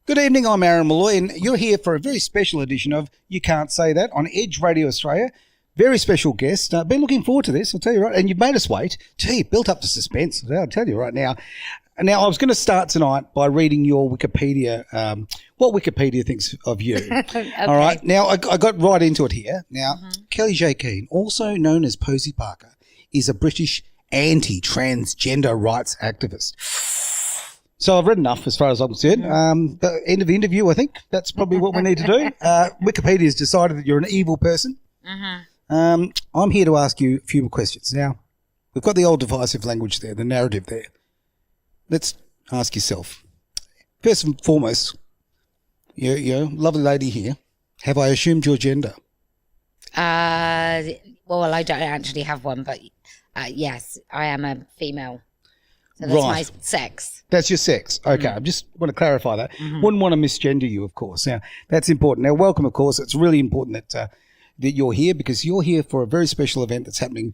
Good evening, I'm Aaron Malloy, and you're here for a very special edition of You Can't Say That on Edge Radio Australia. Very special guest. Been looking forward to this, I'll tell you right. And you've made us wait. Gee, built up the suspense, I'll tell you right now. Now, I was going to start tonight by reading your Wikipedia, what Wikipedia thinks of you. Okay. All right. Now, I got right into it here. Now, Kellie-Jay Keen, also known as Posie Parker, is a British anti-transgender rights activist. So I've read enough as far as I'm concerned. The end of the interview, I think. That's probably what we need to do. Wikipedia has decided that you're an evil person. I'm here to ask you a few more questions. Now, we've got the old divisive language there, the narrative there. Let's ask yourself. First and foremost, you lovely lady here, have I assumed your gender? Well, I don't actually have one, but yes, I am a female. So that's my sex. That's your sex. Okay, I just want to clarify that. Wouldn't want to misgender you, of course. Now, that's important. Now, welcome, of course. It's really important that you're here because you're here for a very special event that's happening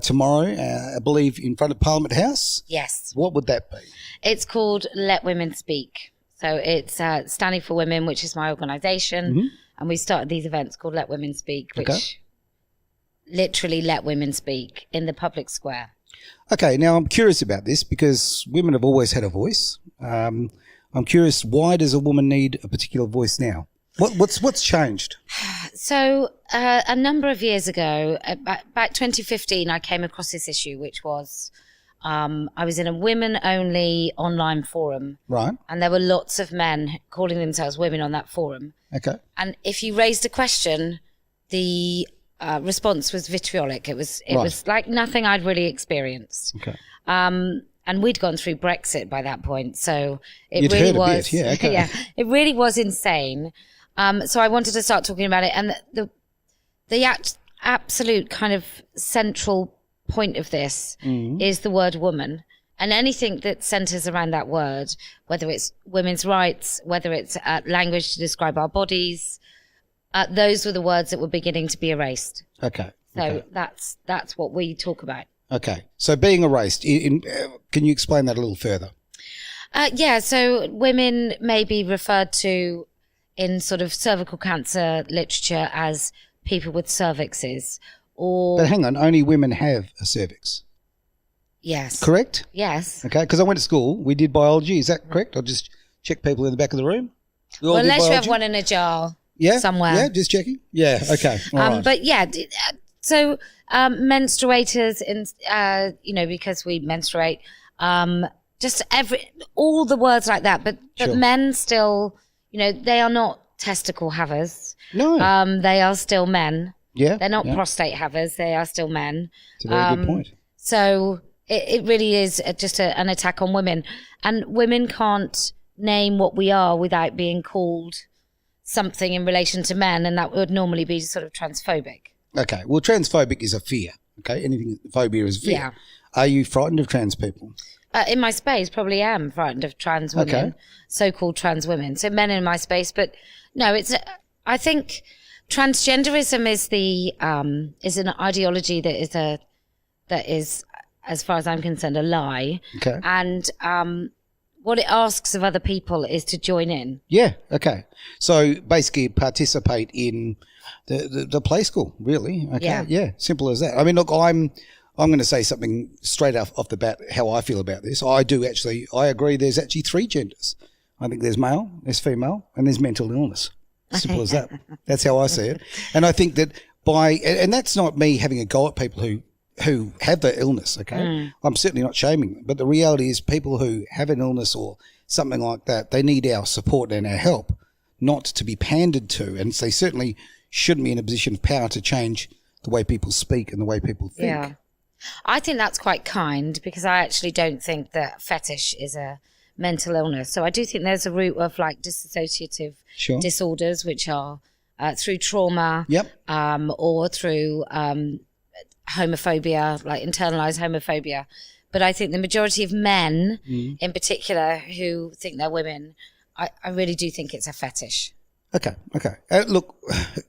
tomorrow, I believe, in front of Parliament House. Yes. What would that be? It's called Let Women Speak. So it's Standing for Women, which is my organisation. And we started these events called Let Women Speak, which literally let women speak in the public square. Okay, now I'm curious about this because women have always had a voice. I'm curious, why does a woman need a particular voice now? What's changed? So a number of years ago, back 2015, I came across this issue, which was I was in a women-only online forum. Right. And there were lots of men calling themselves women on that forum. Okay. And if you raised a question, the response was vitriolic. It was like nothing I'd really experienced. Okay. And we'd gone through Brexit by that point, so it really was. Yeah, okay. Yeah, it really was insane. So I wanted to start talking about it, and the absolute kind of central point of this is the word woman, and anything that centres around that word, whether it's women's rights, whether it's language to describe our bodies. Those were the words that were beginning to be erased. Okay. So that's what we talk about. Okay. So being erased, can you explain that a little further? Yeah. So women may be referred to in sort of cervical cancer literature as people with cervixes, or. But hang on, only women have a cervix. Yes. Correct? Yes. Okay. Because I went to school, we did biology. Is that correct? I'll just check people in the back of the room. Well, unless you have one in a jar. Yeah, somewhere. Yeah, just checking. Yeah, okay. All right. But yeah, so menstruators, because we menstruate, just all the words like that. But men still, they are not testicle havers. No. They are still men. Yeah. They're not prostate havers. They are still men. It's a very good point. So it really is just an attack on women, and women can't name what we are without being called something in relation to men, and that would normally be sort of transphobic. Okay, well, transphobic is a fear. Okay, anything phobia is a fear. Yeah. Are you frightened of trans people? In my space, probably am frightened of trans women, so-called trans women. So men in my space, but no, I think transgenderism is an ideology that is, as far as I'm concerned, a lie. Okay, and what it asks of other people is to join in. Yeah, okay. So basically participate in the play school, really. Okay. Yeah, simple as that. I mean, look, I'm going to say something straight off the bat how I feel about this. I agree there's actually three genders. I think there's male, there's female, and there's mental illness. Simple as that. That's how I see it. And I think that and that's not me having a go at people who have the illness, okay? I'm certainly not shaming them. But the reality is people who have an illness or something like that, they need our support and our help, not to be pandered to. And they certainly shouldn't be in a position of power to change the way people speak and the way people think. Yeah. I think that's quite kind because I actually don't think that fetish is a mental illness. So I do think there's a root of like dissociative disorders, which are through trauma or through homophobia, like internalized homophobia. But I think the majority of men in particular who think they're women, I really do think it's a fetish. Okay. Look,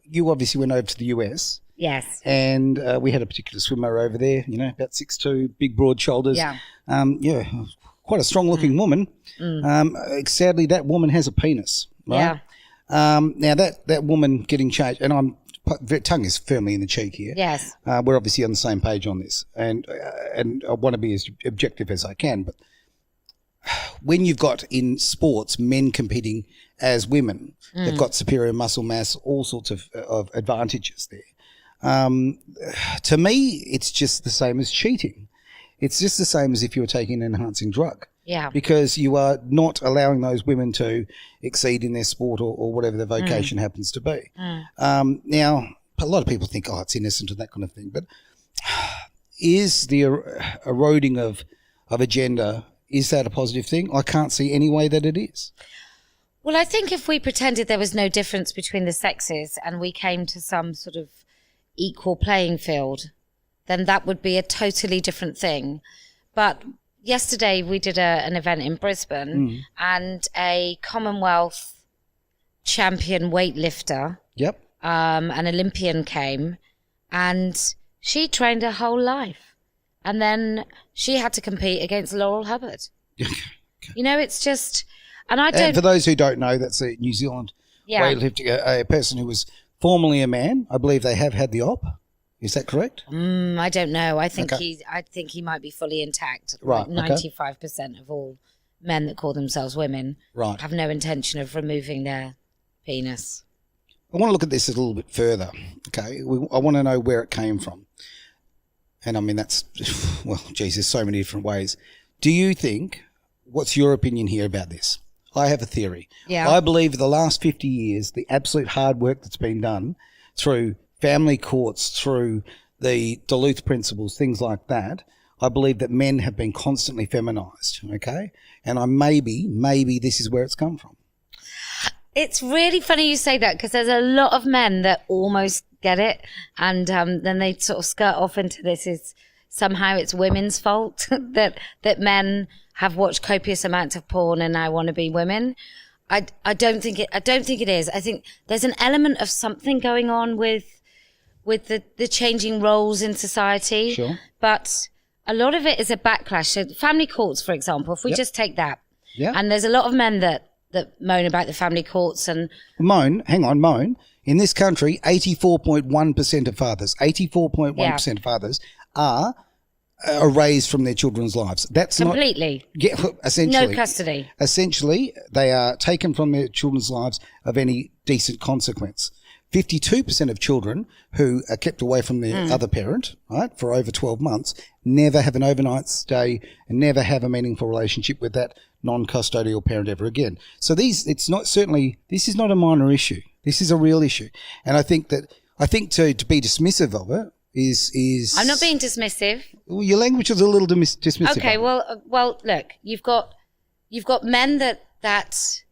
you obviously went over to the US. Yes. And we had a particular swimmer over there, about 6'2", big broad shoulders. Yeah. quite a strong-looking woman. Sadly, that woman has a penis, right? Yeah. Now, that woman getting changed, and tongue is firmly in the cheek here. Yes. We're obviously on the same page on this, and I want to be as objective as I can, but when you've got in sports men competing as women, they've got superior muscle mass, all sorts of advantages there. To me, it's just the same as cheating. It's just the same as if you were taking an enhancing drug. Yeah. Because you are not allowing those women to exceed in their sport or whatever their vocation happens to be. Now, a lot of people think, it's innocent and that kind of thing, but is the eroding of a gender, is that a positive thing? I can't see any way that it is. Well, I think if we pretended there was no difference between the sexes and we came to some sort of equal playing field, then that would be a totally different thing. But yesterday we did an event in Brisbane and a Commonwealth champion weightlifter, an Olympian came, and she trained her whole life. And then she had to compete against Laurel Hubbard. You know, it's just... And I don't... And for those who don't know, that's a New Zealand weightlifting, a person who was formerly a man. I believe they have had the op. Is that correct? I don't know. I think he might be fully intact. Right. Like 95% of all men that call themselves women have no intention of removing their penis. I want to look at this a little bit further. Okay. I want to know where it came from. And I mean, that's, well, geez, there's so many different ways. Do you think, what's your opinion here about this? I have a theory. Yeah. I believe the last 50 years, the absolute hard work that's been done through family courts, through the Duluth principles, things like that, I believe that men have been constantly feminized, okay? And maybe this is where it's come from. It's really funny you say that, because there's a lot of men that almost get it, and then they sort of skirt off into this is somehow it's women's fault that men have watched copious amounts of porn and now want to be women. I don't think it is. I think there's an element of something going on with the changing roles in society. Sure. But a lot of it is a backlash. So family courts, for example, if we just take that. Yeah. And there's a lot of men that moan about the family courts and... Moan. In this country, 84.1% of fathers, 84.1% of fathers are erased from their children's lives. That's completely. Essentially. No custody. Essentially, they are taken from their children's lives of any decent consequence. 52% of children who are kept away from their other parent, right, for over 12 months, never have an overnight stay and never have a meaningful relationship with that non-custodial parent ever again. So this is not a minor issue. This is a real issue. And I think to be dismissive of it is I'm not being dismissive. Well, your language is a little dismissive. Okay, well, look, you've got men that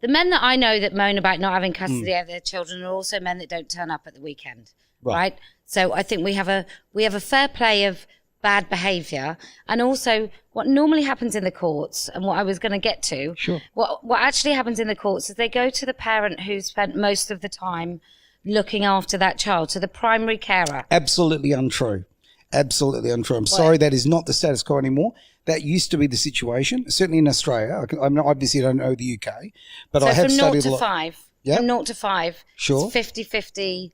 the men that I know that moan about not having custody of their children are also men that don't turn up at the weekend, right? So I think we have a fair play of bad behaviour, and also what normally happens in the courts, and what I was going to get to. Sure. What actually happens in the courts is they go to the parent who spent most of the time looking after that child, to the primary carer. Absolutely untrue. I'm sorry, that is not the status quo anymore. That used to be the situation, certainly in Australia. Obviously, I don't know the UK, but I have studied a lot. From 0 to 5, sure. It's 50-50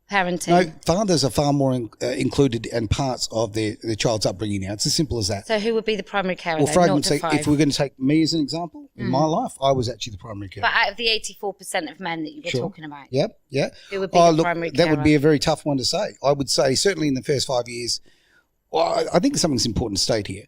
parenting. No, fathers are far more included in parts of their child's upbringing now. It's as simple as that. So who would be the primary carer? Well, for argument's sake, if we're going to take me as an example, in my life, I was actually the primary carer. But out of the 84% of men that you were talking about. Yep. Who would be the primary carer? That would be a very tough one to say. I would say certainly in the first 5 years, I think something's important to state here.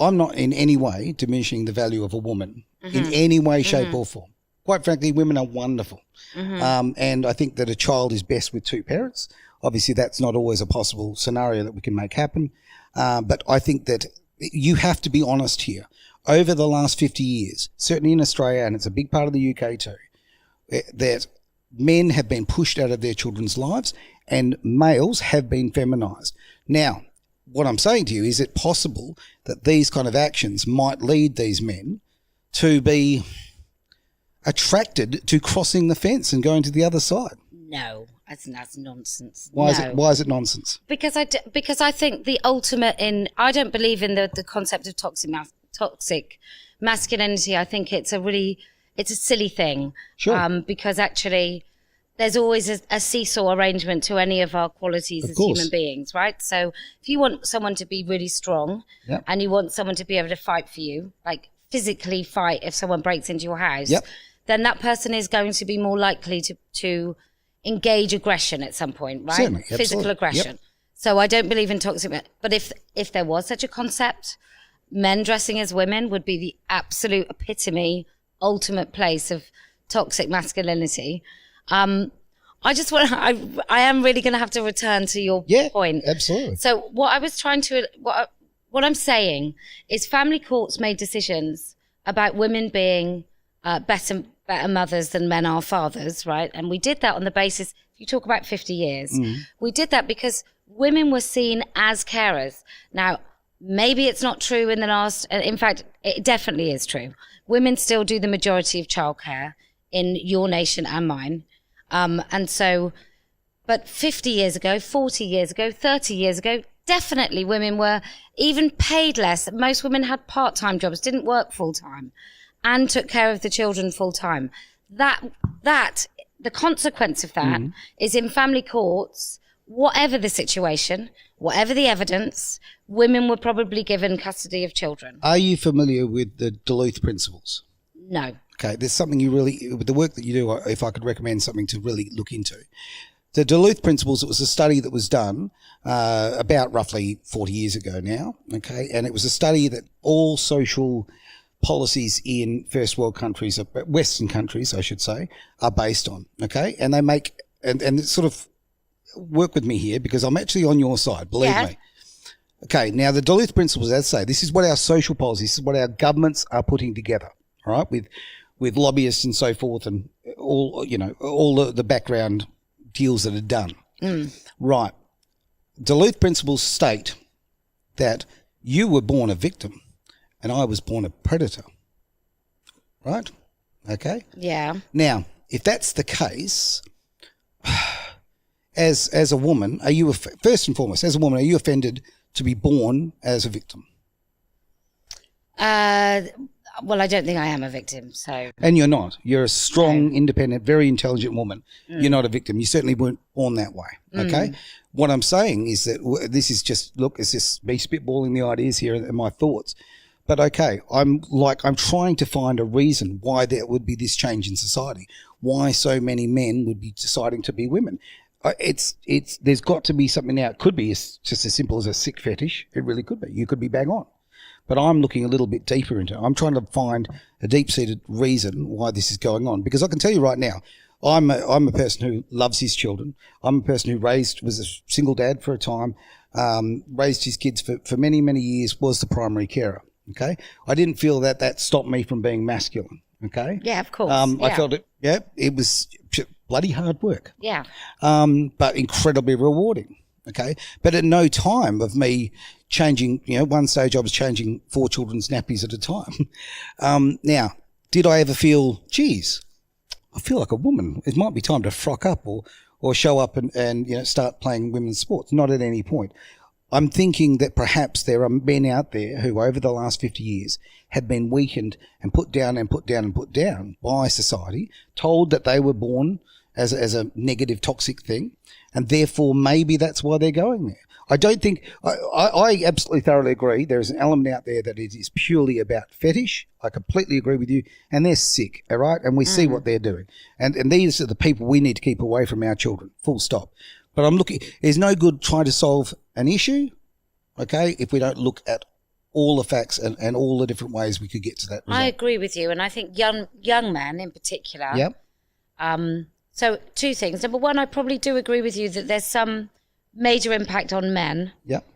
I'm not in any way diminishing the value of a woman in any way, shape or form. Quite frankly, women are wonderful. And I think that a child is best with two parents. Obviously, that's not always a possible scenario that we can make happen. But I think that you have to be honest here. Over the last 50 years, certainly in Australia, and it's a big part of the UK too, that men have been pushed out of their children's lives and males have been feminised. Now, what I'm saying to you, is it possible that these kind of actions might lead these men to be attracted to crossing the fence and going to the other side? No, that's nonsense. Why is it nonsense? Because I think the ultimate I don't believe in the concept of toxic toxic masculinity, I think it's a silly thing. Sure. Because actually there's always a seesaw arrangement to any of our qualities as human beings, right? So if you want someone to be really strong and you want someone to be able to fight for you, like physically fight if someone breaks into your house, then that person is going to be more likely to engage aggression at some point, right? Certainly, physical aggression. So I don't believe in toxic, but if there was such a concept, men dressing as women would be the absolute epitome, ultimate place of toxic masculinity. I am really going to have to return to your point. Absolutely. So what I'm saying is family courts made decisions about women being better mothers than men are fathers, right? And we did that on the basis, if you talk about 50 years, we did that because women were seen as carers. Now, maybe it's not true in the last, in fact, it definitely is true. Women still do the majority of childcare in your nation and mine. And so, but 50 years ago, 40 years ago, 30 years ago, definitely women were even paid less. Most women had part-time jobs, didn't work full-time, and took care of the children full-time. The consequence of that is in family courts, whatever the situation, whatever the evidence, women were probably given custody of children. Are you familiar with the Duluth principles? No. Okay, there's something with the work that you do, if I could recommend something to really look into. The Duluth principles, it was a study that was done about roughly 40 years ago now, okay, and it was a study that all social policies in first world countries, Western countries, I should say, are based on, okay, and they make, and sort of work with me here because I'm actually on your side, believe me. Okay, now the Duluth principles, as I say, this is what our social policies, this is what our governments are putting together, all right, with lobbyists and so forth and all, all the background deals that are done. Right. Duluth principles state that you were born a victim and I was born a predator. Right? Okay? Yeah. Now, if that's the case, as a woman, are you, first and foremost, as a woman, are you offended to be born as a victim? Well, I don't think I am a victim, so... And you're not. You're a strong, independent, very intelligent woman. You're not a victim. You certainly weren't born that way, okay? What I'm saying is that this is just, look, it's just me spitballing the ideas here and my thoughts. But, okay, I'm trying to find a reason why there would be this change in society, why so many men would be deciding to be women. There's got to be something now. It could be just as simple as a sick fetish. It really could be. You could be bang on. But I'm looking a little bit deeper into it. I'm trying to find a deep-seated reason why this is going on. Because I can tell you right now, I'm a person who loves his children. I'm a person who was a single dad for a time, raised his kids for many, many years, was the primary carer, okay? I didn't feel that stopped me from being masculine, okay? Yeah, of course. I felt it was bloody hard work. Yeah. But incredibly rewarding, okay? But at no time of me changing, one stage I was changing 4 children's nappies at a time. Now, did I ever feel, geez, I feel like a woman. It might be time to frock up or show up and start playing women's sports. Not at any point. I'm thinking that perhaps there are men out there who over the last 50 years have been weakened and put down and put down and put down by society, told that they were born as a negative, toxic thing, and therefore maybe that's why they're going there. I don't think, I absolutely thoroughly agree. There is an element out there that it is purely about fetish. I completely agree with you. And they're sick, all right? And we see what they're doing. And these are the people we need to keep away from our children, full stop. But I'm looking, there's no good trying to solve an issue, okay, if we don't look at all the facts and all the different ways we could get to that result. I agree with you. And I think young men in particular. Yep. So 2 things. Number 1, I probably do agree with you that there's some major impact on men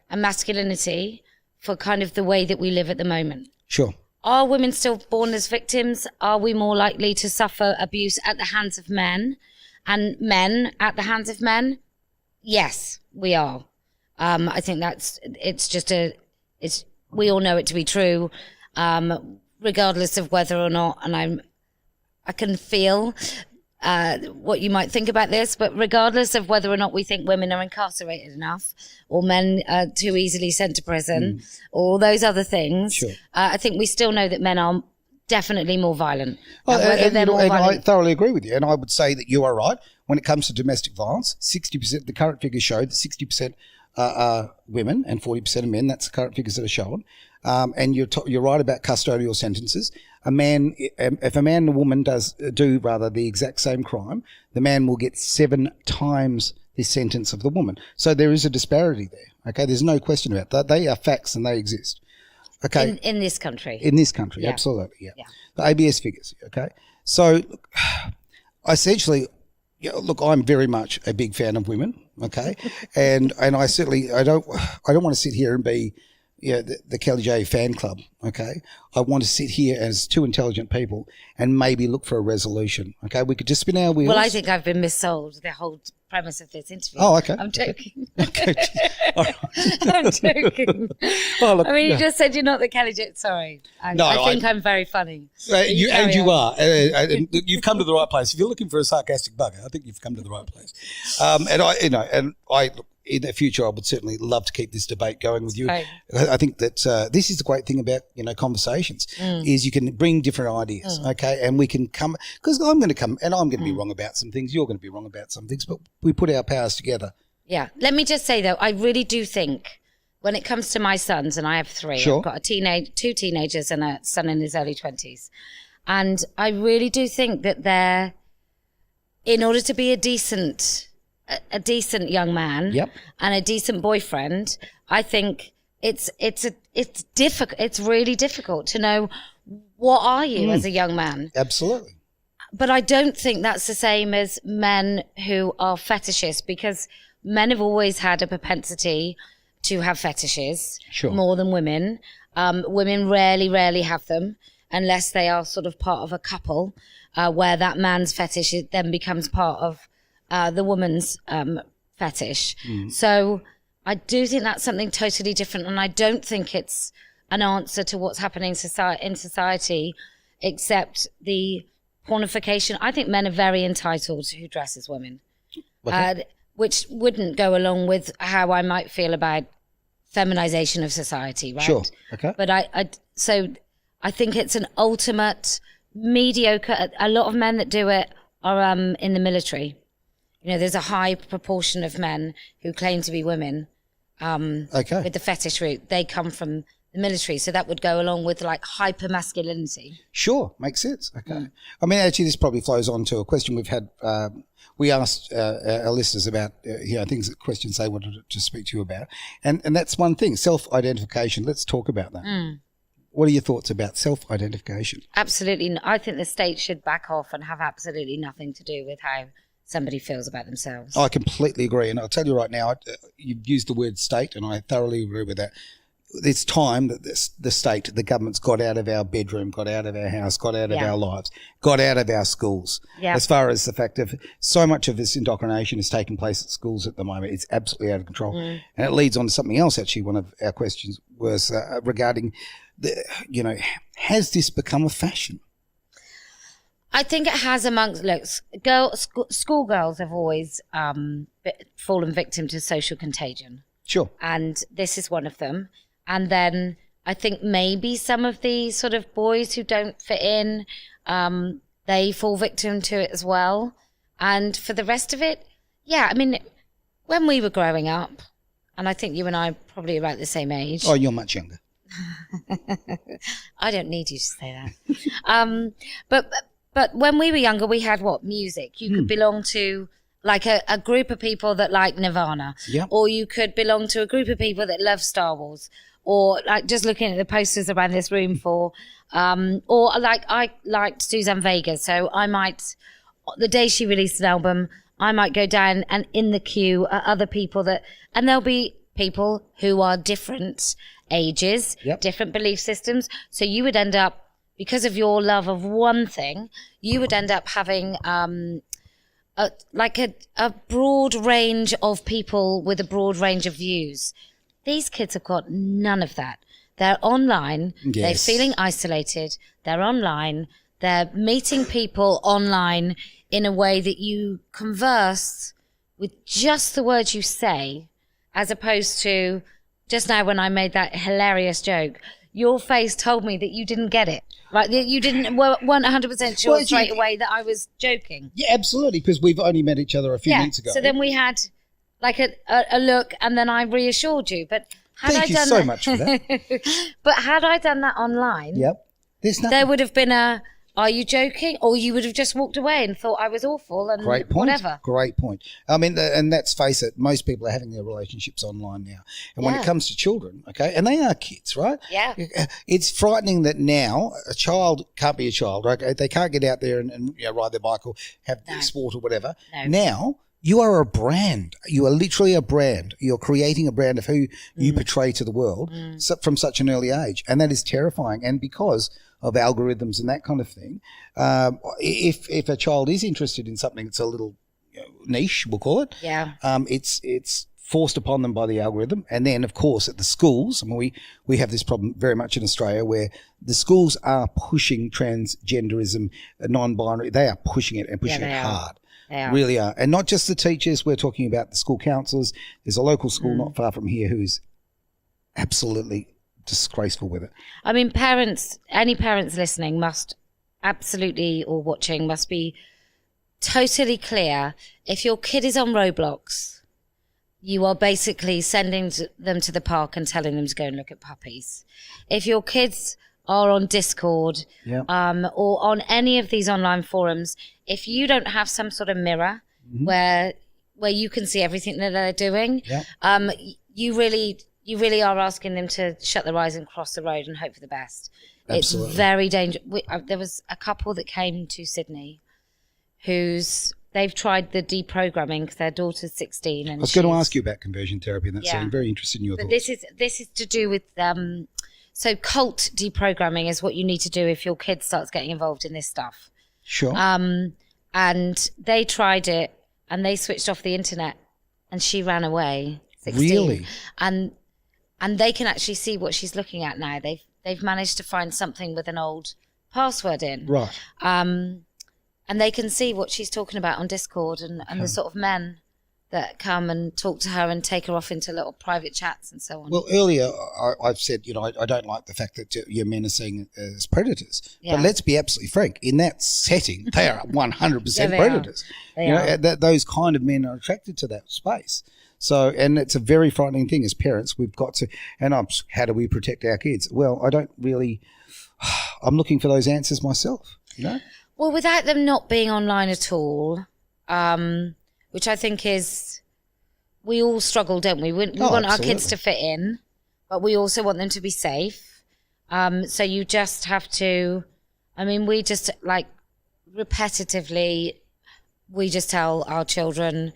and masculinity for kind of the way that we live at the moment. Sure. Are women still born as victims? Are we more likely to suffer abuse at the hands of men and men at the hands of men? Yes, we are. I think we all know it to be true, regardless of whether or not, and I can feel what you might think about this, but regardless of whether or not we think women are incarcerated enough or men are too easily sent to prison or all those other things, I think we still know that men are definitely more violent. I thoroughly agree with you. And I would say that you are right. When it comes to domestic violence, 60%, the current figures show that 60% are women and 40% are men. That's the current figures that are shown. And you're right about custodial sentences. If a man and a woman do the exact same crime, the man will get 7 times the sentence of the woman. So there is a disparity there. Okay, there's no question about that. They are facts and they exist. Okay, in this country. In this country, absolutely, yeah. The ABS figures. Okay, so essentially, look, I'm very much a big fan of women. Okay, and I certainly I don't want to sit here and be the Kellie-Jay fan club. Okay, I want to sit here as 2 intelligent people and maybe look for a resolution. Okay, we could just spin our wheels. Well, I think I've been missold the whole premise of this interview. Oh, okay. I'm joking. Okay. All right. I'm joking. Oh, look, you just said you're not the Kellie-Jay. Sorry. I think I'm very funny. You are. You've come to the right place. If you're looking for a sarcastic bugger, I think you've come to the right place. In the future, I would certainly love to keep this debate going with you. Right. I think that this is the great thing about conversations is you can bring different ideas, okay, and we can come because I'm going to come and I'm going to be wrong about some things. You're going to be wrong about some things, but we put our powers together. Yeah. Let me just say though, I really do think when it comes to my sons, and I have 3, I've got 2 teenagers and a son in his early 20s, and I really do think that in order to be a decent young man and a decent boyfriend, I think it's difficult. It's really difficult to know what are you as a young man. Absolutely. But I don't think that's the same as men who are fetishists, because men have always had a propensity to have fetishes more than women. Women rarely have them unless they are sort of part of a couple where that man's fetish then becomes part of the woman's fetish. So I do think that's something totally different, and I don't think it's an answer to what's happening in society, except the pornification. I think men are very entitled who dress as women, which wouldn't go along with how I might feel about feminization of society, right? Sure. Okay. But I think it's an ultimate mediocre. A lot of men that do it are in the military. There's a high proportion of men who claim to be women with the fetish route. They come from the military, so that would go along with like hyper masculinity. Sure, makes sense. Okay. I mean, actually, this probably flows on to a question we've had. We asked our listeners about questions they wanted to speak to you about, and that's one thing: self-identification. Let's talk about that. What are your thoughts about self-identification? Absolutely, I think the state should back off and have absolutely nothing to do with how somebody feels about themselves. I completely agree. And I'll tell you right now, you've used the word state, and I thoroughly agree with that. It's time that the state, the government's got out of our bedroom, got out of our house, got out of our lives, got out of our schools. Yeah. As far as the fact of so much of this indoctrination is taking place at schools at the moment, it's absolutely out of control. And it leads on to something else, actually. One of our questions was regarding, has this become a fashion? I think it has amongst, schoolgirls have always fallen victim to social contagion. Sure. And this is one of them. And then I think maybe some of the sort of boys who don't fit in, they fall victim to it as well. And for the rest of it, I mean, when we were growing up, and I think you and I are probably about the same age. Oh, you're much younger. I don't need you to say that. But when we were younger, we had music. You could belong to like a group of people that like Nirvana, or you could belong to a group of people that love Star Wars, or like just looking at the posters around this room or like I liked Suzanne Vega, so I might, the day she released an album, I might go down and in the queue are other people and there'll be people who are different ages, different belief systems. So you would end up, because of your love of one thing, you would end up having a broad range of people with a broad range of views. These kids have got none of that. They're online. Yes. They're feeling isolated. They're online. They're meeting people online in a way that you converse with just the words you say, as opposed to just now when I made that hilarious joke, your face told me that you didn't get it. Like you weren't 100% sure straight away that I was joking. Yeah, absolutely, because we've only met each other a few minutes ago. So then we had like a look, and then I reassured you. But Thank you so much for that. But had I done that online, there's nothing. There would have been are you joking? Or you would have just walked away and thought I was awful and Great point. whatever. Great point. I mean, and let's face it, most people are having their relationships online now. And when it comes to children, okay, and they are kids, right? Yeah. It's frightening that now a child can't be a child, right? They can't get out there and ride their bike or have sport or whatever. No. Now, you are a brand. You are literally a brand. You're creating a brand of who you portray to the world from such an early age. And that is terrifying. And because of algorithms and that kind of thing, if a child is interested in something that's a little niche, we'll call it, it's forced upon them by the algorithm. And then, of course, at the schools, I mean, we have this problem very much in Australia where the schools are pushing transgenderism, non-binary. They are pushing it and pushing it hard. They really are. And not just the teachers. We're talking about the school counsellors. There's a local school not far from here who's absolutely disgraceful with it. I mean, any parents listening must absolutely, or watching, must be totally clear. If your kid is on Roblox, you are basically sending them to the park and telling them to go and look at puppies. If your kids are on Discord or on any of these online forums, if you don't have some sort of mirror where you can see everything that they're doing, you really are asking them to shut their eyes and cross the road and hope for the best. Absolutely. It's very dangerous. There was a couple that came to Sydney they've tried the deprogramming because their daughter's 16. And I was going to ask you about conversion therapy, and that's I'm very interested in your thoughts. This is to do with so cult deprogramming is what you need to do if your kid starts getting involved in this stuff. Sure. And they tried it and they switched off the internet and she ran away. 16. Really? And they can actually see what she's looking at now. They've managed to find something with an old password in. Right. And they can see what she's talking about on Discord and the sort of men that come and talk to her and take her off into little private chats and so on. Well, earlier I've said, I don't like the fact that your men are seen as predators. Yeah. But let's be absolutely frank. In that setting, they are 100% predators. They are. Those kind of men are attracted to that space. So, and it's a very frightening thing as parents. We've got to, how do we protect our kids? Well, I'm looking for those answers myself, Well, without them not being online at all, which I think we all struggle, don't we? We want our kids to fit in, but we also want them to be safe. So you just have to, we just repetitively, we just tell our children,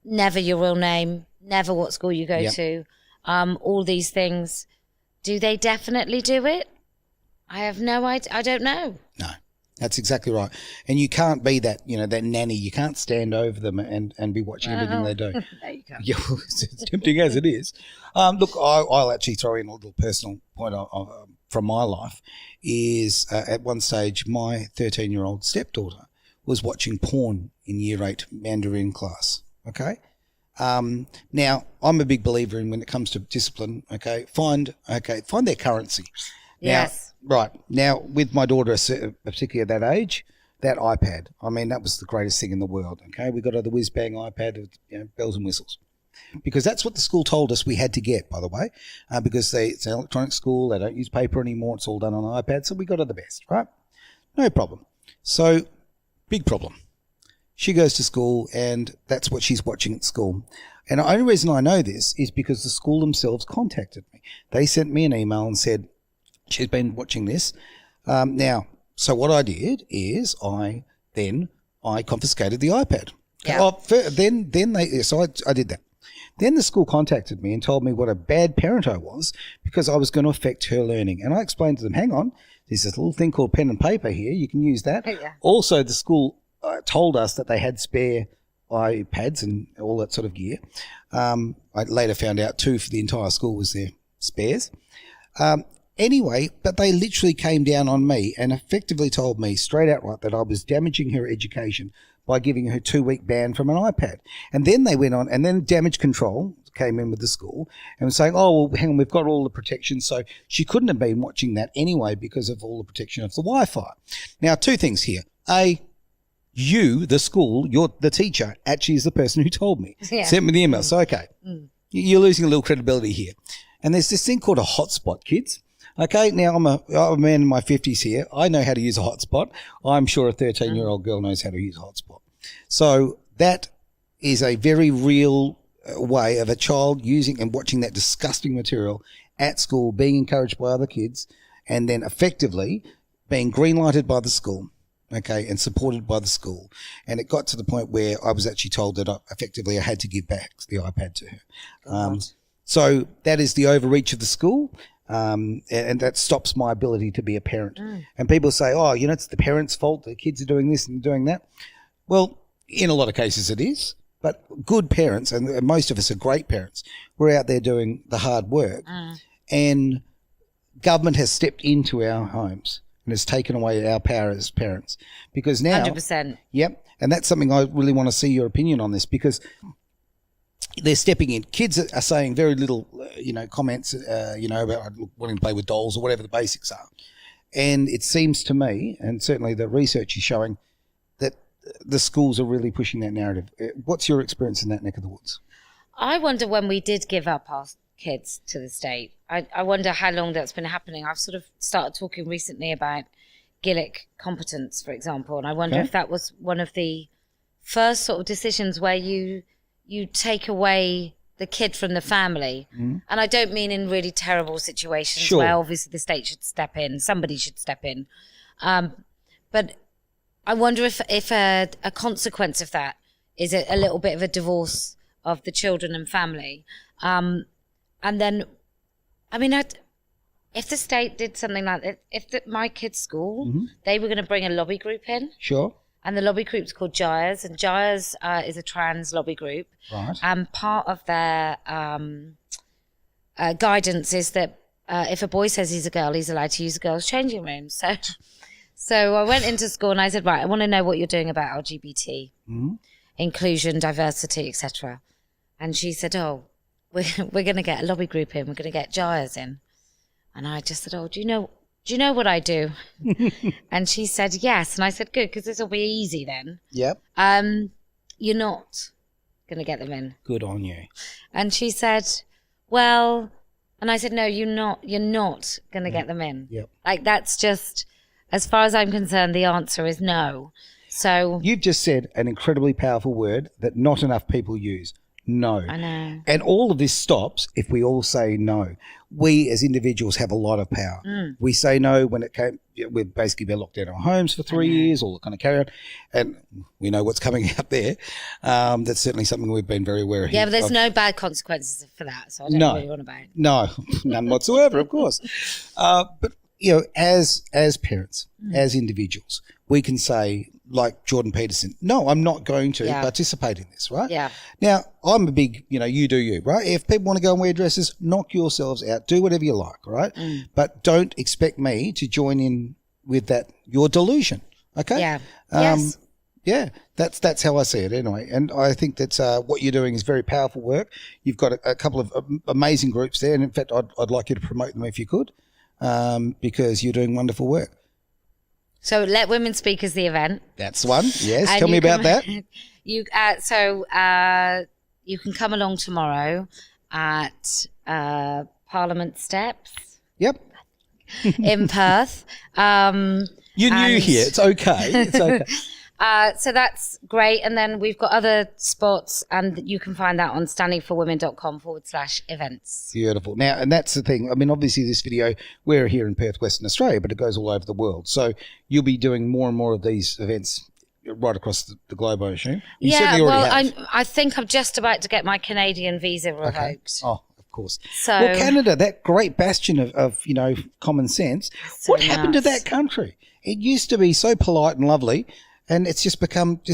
never your real name, never what school you go to, all these things. Do they definitely do it? I have no idea. I don't know. No. That's exactly right. And you can't be that, that nanny. You can't stand over them and be watching everything they do. No, you can't. Yeah, it's tempting as it is. Look, I'll actually throw in a little personal point from my life is at one stage my 13-year-old stepdaughter was watching porn in Year 8 Mandarin class, okay? Now, I'm a big believer in when it comes to discipline, find their currency. Yes. Right. Now, with my daughter, particularly at that age, that iPad, that was the greatest thing in the world, okay? We got her the whiz-bang iPad with bells and whistles. Because that's what the school told us we had to get, by the way, because it's an electronic school, they don't use paper anymore, it's all done on iPad, so we got her the best, right? No problem. So, big problem. She goes to school and that's what she's watching at school. And the only reason I know this is because the school themselves contacted me. They sent me an email and said, she's been watching this. Now, so what I did is I confiscated the iPad. Yeah. I did that. Then the school contacted me and told me what a bad parent I was because I was going to affect her learning. And I explained to them, hang on, there's this little thing called pen and paper here. You can use that. Yeah. Also, the school told us that they had spare iPads and all that sort of gear. I later found out 2 for the entire school was their spares. Anyway, but they literally came down on me and effectively told me straight outright that I was damaging her education by giving her 2-week ban from an iPad. And then they went on, and then damage control came in with the school and was saying, oh, well, hang on, we've got all the protection. So she couldn't have been watching that anyway because of all the protection of the Wi-Fi. Now, 2 things here. A, you, the school, you're the teacher, actually is the person who told me. Yeah. Sent me the email. So, okay, you're losing a little credibility here. And there's this thing called a hotspot, kids. Okay, now I'm a man in my 50s here. I know how to use a hotspot. I'm sure a 13-year-old girl knows how to use a hotspot. So that is a very real way of a child using and watching that disgusting material at school, being encouraged by other kids, and then effectively being green-lighted by the school, okay, and supported by the school. And it got to the point where I was actually told that I had to give back the iPad to her. So that is the overreach of the school. And that stops my ability to be a parent. And people say, oh, it's the parents' fault. The kids are doing this and doing that. Well, in a lot of cases it is. But good parents, and most of us are great parents, we're out there doing the hard work. And government has stepped into our homes and has taken away our power as parents. Because now... 100%. Yep. And that's something I really want to see your opinion on this, because... they're stepping in. Kids are saying very little, comments, about wanting to play with dolls or whatever the basics are. And it seems to me, and certainly the research is showing, that the schools are really pushing that narrative. What's your experience in that neck of the woods? I wonder when we did give up our kids to the state. I wonder how long that's been happening. I've sort of started talking recently about Gillick competence, for example, and I wonder if that was one of the first sort of decisions where you take away the kid from the family. And I don't mean in really terrible situations where obviously the state should step in, somebody should step in. But I wonder if a consequence of that is a little bit of a divorce of the children and family. And then, if the state did something like that, if my kids' school, they were going to bring a lobby group in. Sure. And the lobby group's called GIRES, and GIRES is a trans lobby group. Right. And part of their guidance is that if a boy says he's a girl, he's allowed to use a girl's changing room. So I went into school and I said, right, I want to know what you're doing about LGBT, inclusion, diversity, etc. And she said, oh, we're going to get a lobby group in. We're going to get GIRES in. And I just said, oh, do you know what I do? And she said, yes. And I said, good, because this will be easy then. Yep. You're not going to get them in. Good on you. And she said, well, and I said, no, you're not going to get them in. Yep. Like, that's just, as far as I'm concerned, the answer is no. So you've just said an incredibly powerful word that not enough people use. No. I know. And all of this stops if we all say no. We as individuals have a lot of power. We say no when we've basically been locked down in our homes for 3 years, all the kind of carry on. And we know what's coming out there. That's certainly something we've been very aware of. Yeah, but there's no bad consequences for that. So I don't know what you want about. No, none whatsoever, of course. But, as parents, as individuals, we can say, like Jordan Peterson, no, I'm not going to participate in this, right? Yeah. Now, I'm a big, you do you, right? If people want to go and wear dresses, knock yourselves out. Do whatever you like, right? But don't expect me to join in with that, your delusion, okay? Yeah. Yes. Yeah, that's how I see it anyway. And I think that what you're doing is very powerful work. You've got a couple of amazing groups there. And in fact, I'd like you to promote them if you could, because you're doing wonderful work. So Let Women Speak is the event. That's one. Yes. Tell me about that. You can come along tomorrow at Parliament Steps. Yep. In Perth. You're new here. It's okay. It's okay. So that's great. And then we've got other spots, and you can find that on standingforwomen.com/events. Beautiful. Now, and that's the thing. I mean, obviously this video, we're here in Perth, Western Australia, but it goes all over the world. So you'll be doing more and more of these events right across the globe, I assume. You certainly already have. I think I'm just about to get my Canadian visa revoked. Okay. Oh, of course. So, well, Canada, that great bastion of common sense. So what happened to that country? It used to be so polite and lovely. And it's just become the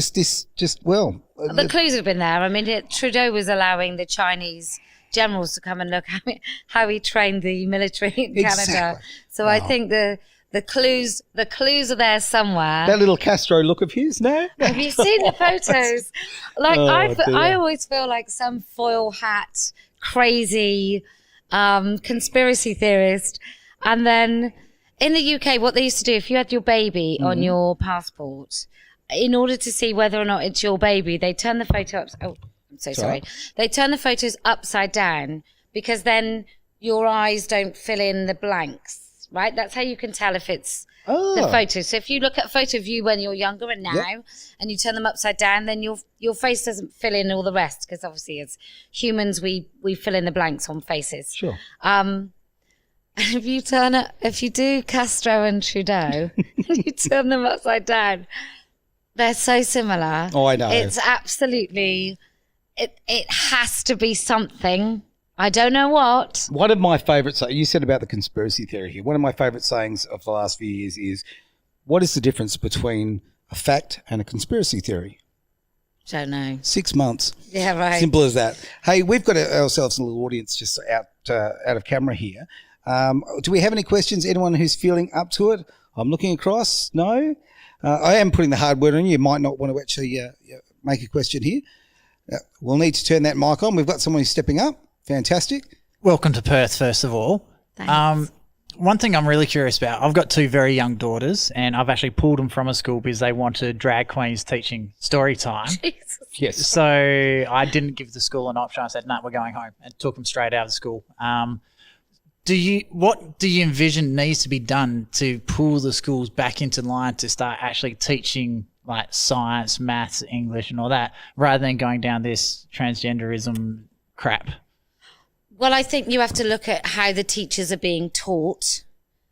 clues have been there. I mean, Trudeau was allowing the Chinese generals to come and look at how he trained the military in Canada. So I think the clues are there somewhere. That little Castro look of his, no? Have you seen the photos? Like I always feel like some foil hat, crazy conspiracy theorist. And then in the UK, what they used to do, if you had your baby on your passport, in order to see whether or not it's your baby, they turn the photo up. Oh, I'm so sorry. They turn the photos upside down because then your eyes don't fill in the blanks, right? That's how you can tell if it's the photo. So if you look at a photo of you when you're younger and now, and you turn them upside down, then your face doesn't fill in all the rest, because obviously as humans we fill in the blanks on faces. Sure. If you do Castro and Trudeau, you turn them upside down, they're so similar. Oh, I know. It's absolutely, it has to be something. I don't know what. One of my favourite, you said about the conspiracy theory here, one of my favourite sayings of the last few years is, what is the difference between a fact and a conspiracy theory? Don't know. 6 months. Yeah, right. Simple as that. Hey, we've got ourselves a little audience just out of camera here. Do we have any questions? Anyone who's feeling up to it? I'm looking across. No? I am putting the hard word on you. You might not want to actually make a question here. We'll need to turn that mic on. We've got someone who's stepping up. Fantastic. Welcome to Perth, first of all. Thanks. One thing I'm really curious about, I've got 2 very young daughters, and I've actually pulled them from a school because they wanted drag queens teaching story time. Jesus. Yes. So I didn't give the school an option. I said, no, we're going home, and took them straight out of school. What do you envision needs to be done to pull the schools back into line to start actually teaching like science, maths, English and all that, rather than going down this transgenderism crap? Well, I think you have to look at how the teachers are being taught.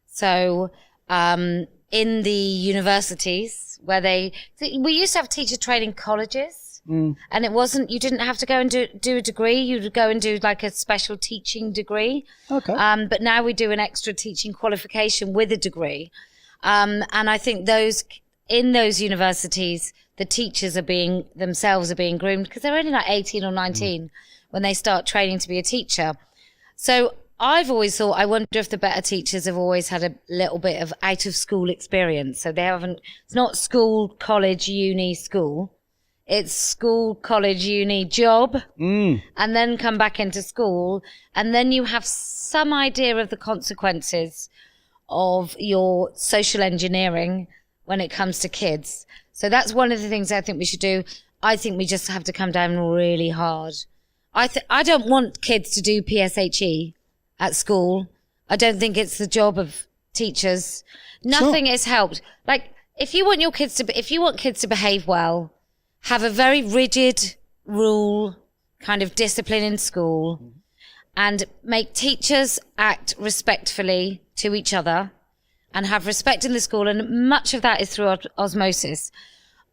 So in the universities where we used to have teacher training colleges, and it wasn't, you didn't have to go and do a degree. You'd go and do like a special teaching degree. Okay. But now we do an extra teaching qualification with a degree. And I think in those universities, the teachers are being groomed because they're only like 18 or 19 when they start training to be a teacher. So I've always thought, I wonder if the better teachers have always had a little bit of out of school experience. So it's not school, college, uni, school. It's school, college, uni, job, and then come back into school. And then you have some idea of the consequences of your social engineering when it comes to kids. So that's one of the things I think we should do. I think we just have to come down really hard. I don't want kids to do PSHE at school. I don't think it's the job of teachers. Nothing has helped. Like, if you want kids to behave well, have a very rigid rule kind of discipline in school, and make teachers act respectfully to each other and have respect in the school. And much of that is through osmosis.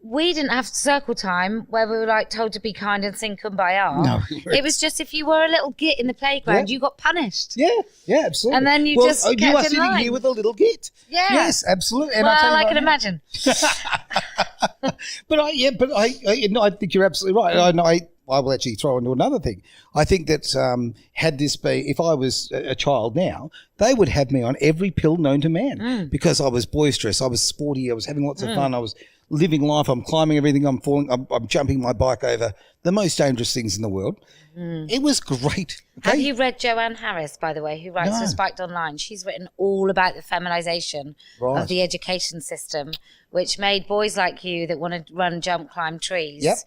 We didn't have circle time where we were like told to be kind and sing Kumbaya. No, it was just if you were a little git in the playground, you got punished. Yeah, absolutely. And then you kept you are in sitting line. here with a little git. Yeah. Yes, absolutely. And well, I right can imagine. But I think you're absolutely right. I will actually throw into another thing. I think that had this been, if I was a child now, they would have me on every pill known to man because I was boisterous, I was sporty, I was having lots of fun, I was living life, I'm climbing everything, I'm falling, I'm jumping my bike over the most dangerous things in the world. It was great. Okay? Have you read Joanne Harris, by the way, who writes for Spiked Online? She's written all about the feminisation of the education system, which made boys like you that want to run, jump, climb trees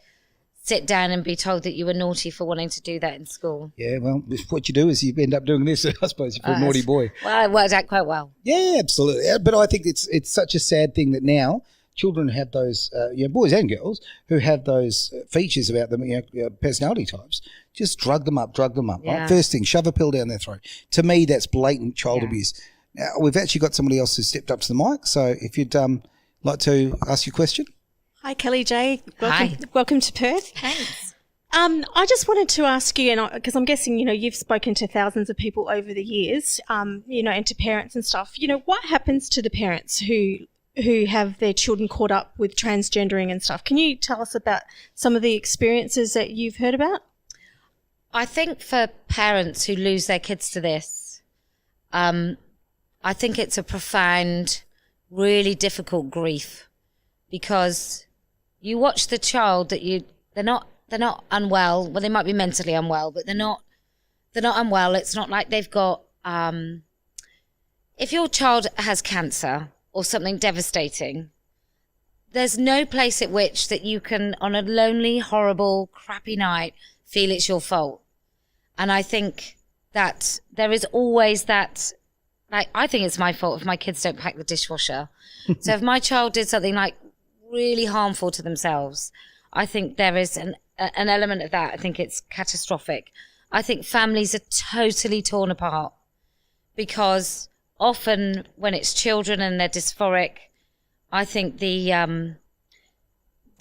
sit down and be told that you were naughty for wanting to do that in school. Yeah, well, what you do is you end up doing this, I suppose, if you're a naughty boy. Well, it worked out quite well. Yeah, absolutely. But I think it's such a sad thing that now children have those, boys and girls, who have those features about them, personality types. Just drug them up. Yeah. Right? First thing, shove a pill down their throat. To me, that's blatant child abuse. Now, we've actually got somebody else who stepped up to the mic, so if you'd like to ask your question. Hi, Kellie-Jay. Hi. Welcome to Perth. Thanks. I just wanted to ask you, because I'm guessing, you've spoken to thousands of people over the years, and to parents and stuff. What happens to the parents who have their children caught up with transgendering and stuff? Can you tell us about some of the experiences that you've heard about? I think for parents who lose their kids to this, I think it's a profound, really difficult grief, because you watch the child that they're not unwell. Well, they might be mentally unwell, but they're not unwell. It's not like they've got, if your child has cancer or something devastating, there's no place at which that you can, on a lonely, horrible, crappy night, feel it's your fault. And I think that there is always that, like, I think it's my fault if my kids don't pack the dishwasher. So if my child did something like really harmful to themselves, I think there is an element of that. I think it's catastrophic. I think families are totally torn apart, because often when it's children and they're dysphoric, I think the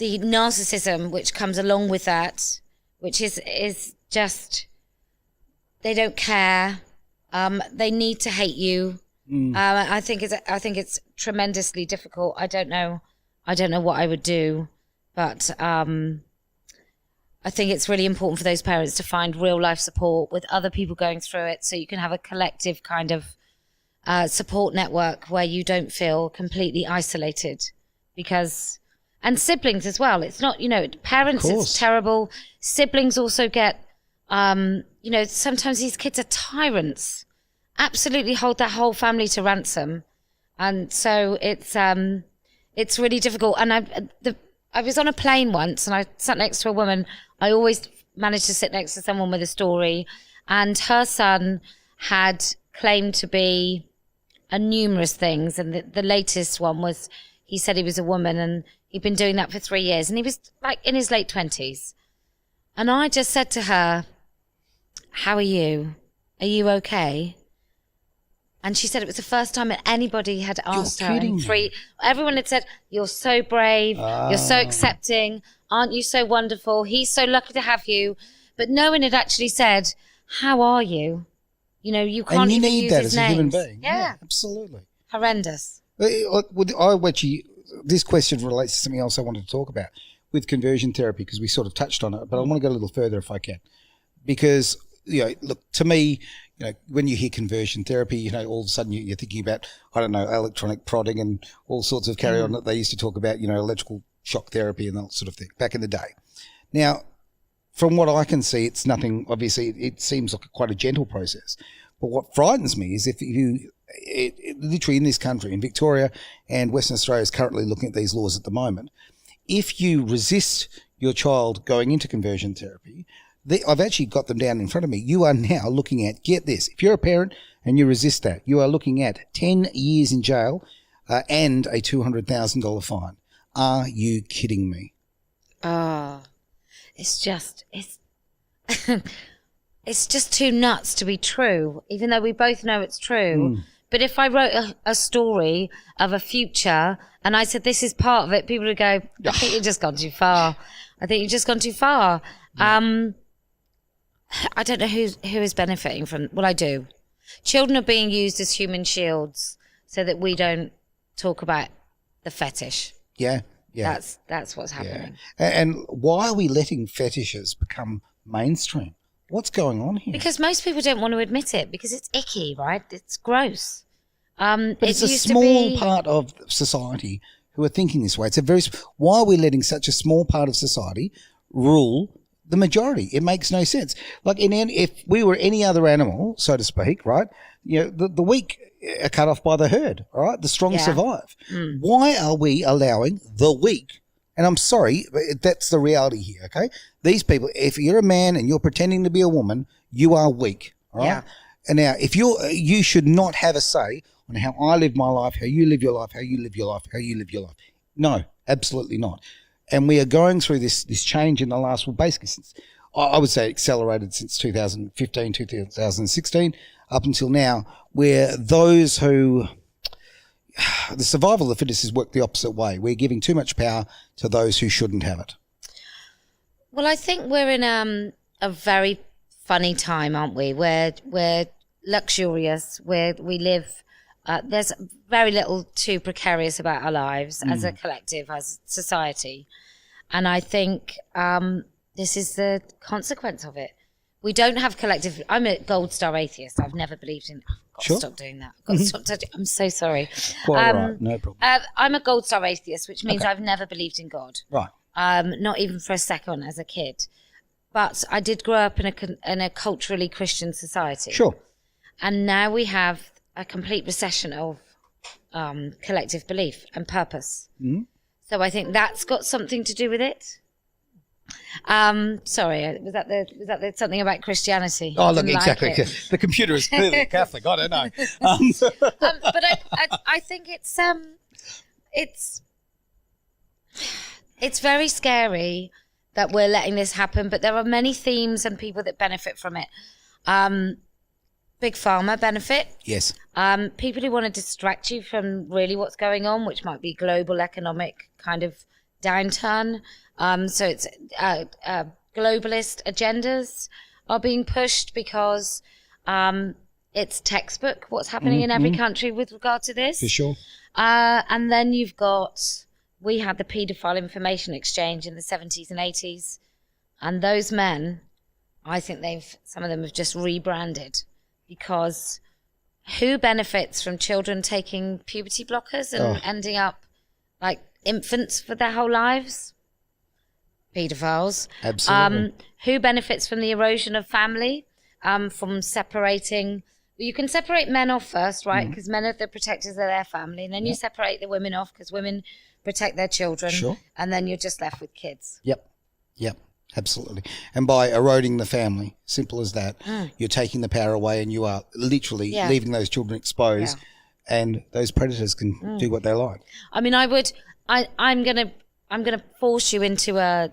narcissism which comes along with that, which is just, they don't care, they need to hate you. I think it's tremendously difficult. I don't know what I would do, but I think it's really important for those parents to find real life support with other people going through it, so you can have a collective kind of support network where you don't feel completely isolated. Because, and siblings as well, it's not, parents, it's terrible. Siblings also get, sometimes these kids are tyrants, absolutely hold their whole family to ransom. And so it's really difficult. And I was on a plane once and I sat next to a woman. I always manage to sit next to someone with a story. And her son had claimed to be numerous things. And the latest one was, he said he was a woman, and he'd been doing that for 3 years. And he was like in his late 20s. And I just said to her, "How are you? Are you okay?" And she said it was the first time that anybody had asked her. Everyone had said, "You're so brave. You're so accepting. Aren't you so wonderful? He's so lucky to have you." But no one had actually said, "How are you?" You can't and you even need use that his as a human names. being. Yeah, absolutely. Horrendous. This question relates to something else I wanted to talk about with conversion therapy, because we sort of touched on it, but I want to go a little further if I can. Because, look, to me, when you hear conversion therapy, all of a sudden you're thinking about, I don't know, electronic prodding and all sorts of carry on that they used to talk about, electrical shock therapy and that sort of thing back in the day. Now, from what I can see, it's nothing, obviously, it seems like quite a gentle process. But what frightens me is if literally in this country, in Victoria and Western Australia is currently looking at these laws at the moment, if you resist your child going into conversion therapy, I've actually got them down in front of me. You are now looking at, get this, if you're a parent and you resist that, you are looking at 10 years in jail and a $200,000 fine. Are you kidding me? It's just too nuts to be true, even though we both know it's true. But if I wrote a story of a future and I said this is part of it, people would go, "I think you've just gone too far. I think you've just gone too far." I don't know who is benefiting from. Well, I do. Children are being used as human shields so that we don't talk about the fetish. Yeah. That's what's happening. Yeah. And why are we letting fetishes become mainstream? What's going on here? Because most people don't want to admit it, because it's icky, right? It's gross. But it's a small part of society who are thinking this way. Why are we letting such a small part of society rule the majority? It makes no sense. Like if we were any other animal, so to speak, right? The weak are cut off by the herd, all right? The strong survive. Why are we allowing the weak? And I'm sorry, but that's the reality here, okay? These people, if you're a man and you're pretending to be a woman, you are weak, all right? Yeah. And now, if you should not have a say on how I live my life, how you live your life, how you live your life, how you live your life. No, absolutely not. And we are going through this change in the last, well, basically since, I would say accelerated since 2015, 2016, up until now, where those who, the survival of the fittest has worked the opposite way. We're giving too much power to those who shouldn't have it. Well, I think we're in a very funny time, aren't we? We're luxurious, where we live, there's very little too precarious about our lives as a collective, as society. And I think this is the consequence of it. We don't have collective. I'm a gold star atheist. I've never believed in. I've got to stop doing that. I've got to stop touching. I'm so sorry. Quite right. No problem. I'm a gold star atheist, which means I've never believed in God. Right. Not even for a second as a kid. But I did grow up in a culturally Christian society. Sure. And now we have a complete recession of collective belief and purpose. Mm-hmm. So I think that's got something to do with it. Sorry, was that something about Christianity? Oh, look, exactly. The computer is clearly Catholic. I don't know. But I think it's very scary that we're letting this happen. But there are many themes and people that benefit from it. Big pharma benefit. Yes. People who want to distract you from really what's going on, which might be global economic kind of downturn. So it's globalist agendas are being pushed because it's textbook what's happening in every country with regard to this. For sure. And then we had the paedophile information exchange in the 70s and 80s. And those men, I think some of them have just rebranded, because who benefits from children taking puberty blockers and ending up like infants for their whole lives? Paedophiles. Absolutely. Who benefits from the erosion of family, from separating? You can separate men off first, right? Because men are the protectors of their family. And then you separate the women off because women protect their children. Sure. And then you're just left with kids. Yep. Absolutely. And by eroding the family, simple as that, you're taking the power away, and you are literally leaving those children exposed, and those predators can do what they like. I mean, I'm gonna force you into a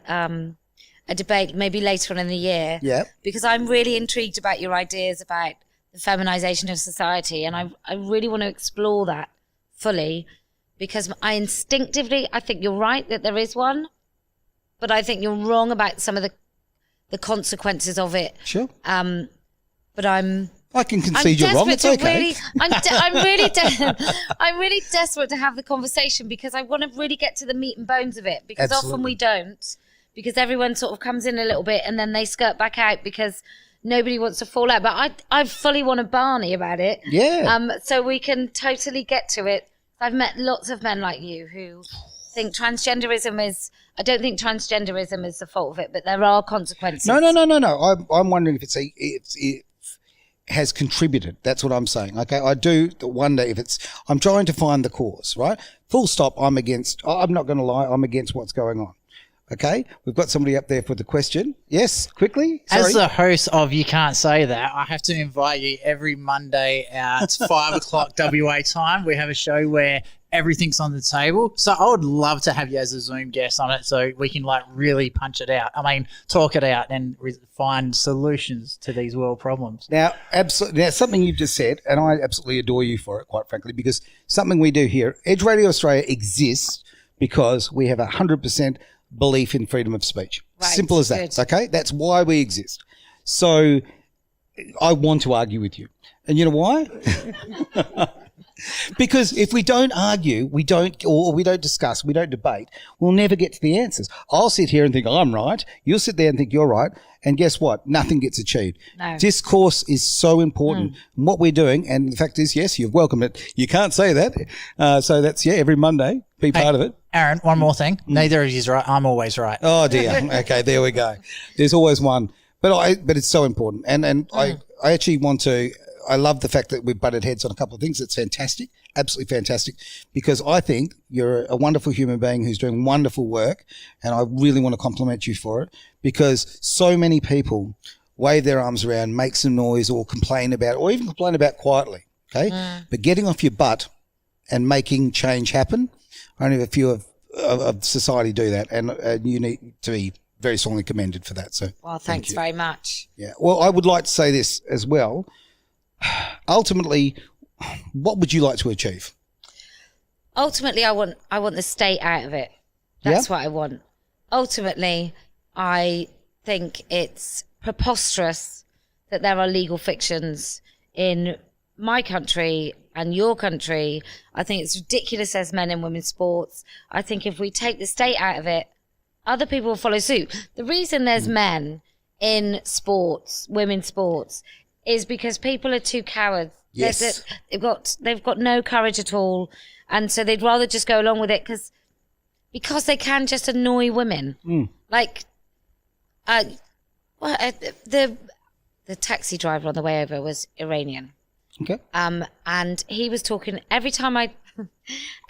debate maybe later on in the year. Yeah. Because I'm really intrigued about your ideas about the feminization of society, and I really want to explore that fully, because I think you're right that there is one, but I think you're wrong about some of the consequences of it. Sure. But I can concede you're wrong. It's okay. I'm really desperate to have the conversation, because I want to really get to the meat and bones of it, because often we don't, because everyone sort of comes in a little bit and then they skirt back out because nobody wants to fall out. But I fully want to Barney about it. Yeah. So we can totally get to it. I've met lots of men like you who think transgenderism is. I don't think transgenderism is the fault of it, but there are consequences. No. I'm wondering if it has contributed. That's what I'm saying. Okay, I do wonder if I'm trying to find the cause, right? Full stop. I'm not going to lie. I'm against what's going on. Okay, we've got somebody up there for the question. Yes, quickly. Sorry. As the host of You Can't Say That, I have to invite you every Monday at 5 o'clock WA time. We have a show where everything's on the table. So I would love to have you as a Zoom guest on it, so we can really punch it out. I mean, talk it out and find solutions to these world problems. Now, absolutely. Now, something you've just said, and I absolutely adore you for it, quite frankly, because something we do here, Edge Radio Australia exists because we have 100% belief in freedom of speech. Right. Simple as that. Good. Okay, that's why we exist. So I want to argue with you, and you know why? Because if we don't argue, we don't discuss, we don't debate, we'll never get to the answers. I'll sit here and think I'm right. You'll sit there and think you're right. And guess what? Nothing gets achieved. No. Discourse is so important. And what we're doing, and the fact is, yes, you've welcomed it. You can't say that. So that's, every Monday, be part of it. Aaron, one more thing. Neither of you's right. I'm always right. Oh, dear. Okay, there we go. There's always one. But it's so important. And I actually want to... I love the fact that we've butted heads on a couple of things. It's fantastic, absolutely fantastic, because I think you're a wonderful human being who's doing wonderful work, and I really want to compliment you for it, because so many people wave their arms around, make some noise, or complain about, or even complain about quietly, okay? But getting off your butt and making change happen, only a few of society do that, and you need to be very strongly commended for that. So, well, thanks very much. Yeah. Well, I would like to say this as well. Ultimately, what would you like to achieve? Ultimately, I want the state out of it. That's what I want. Ultimately, I think it's preposterous that there are legal fictions in my country and your country. I think it's ridiculous as men and women's sports. I think if we take the state out of it, other people will follow suit. The reason there's men in sports, women's sports, is because people are too cowards. Yes. They've got no courage at all, and so they'd rather just go along with it because they can just annoy women. Like, the taxi driver on the way over was Iranian. Okay. And he was talking every time I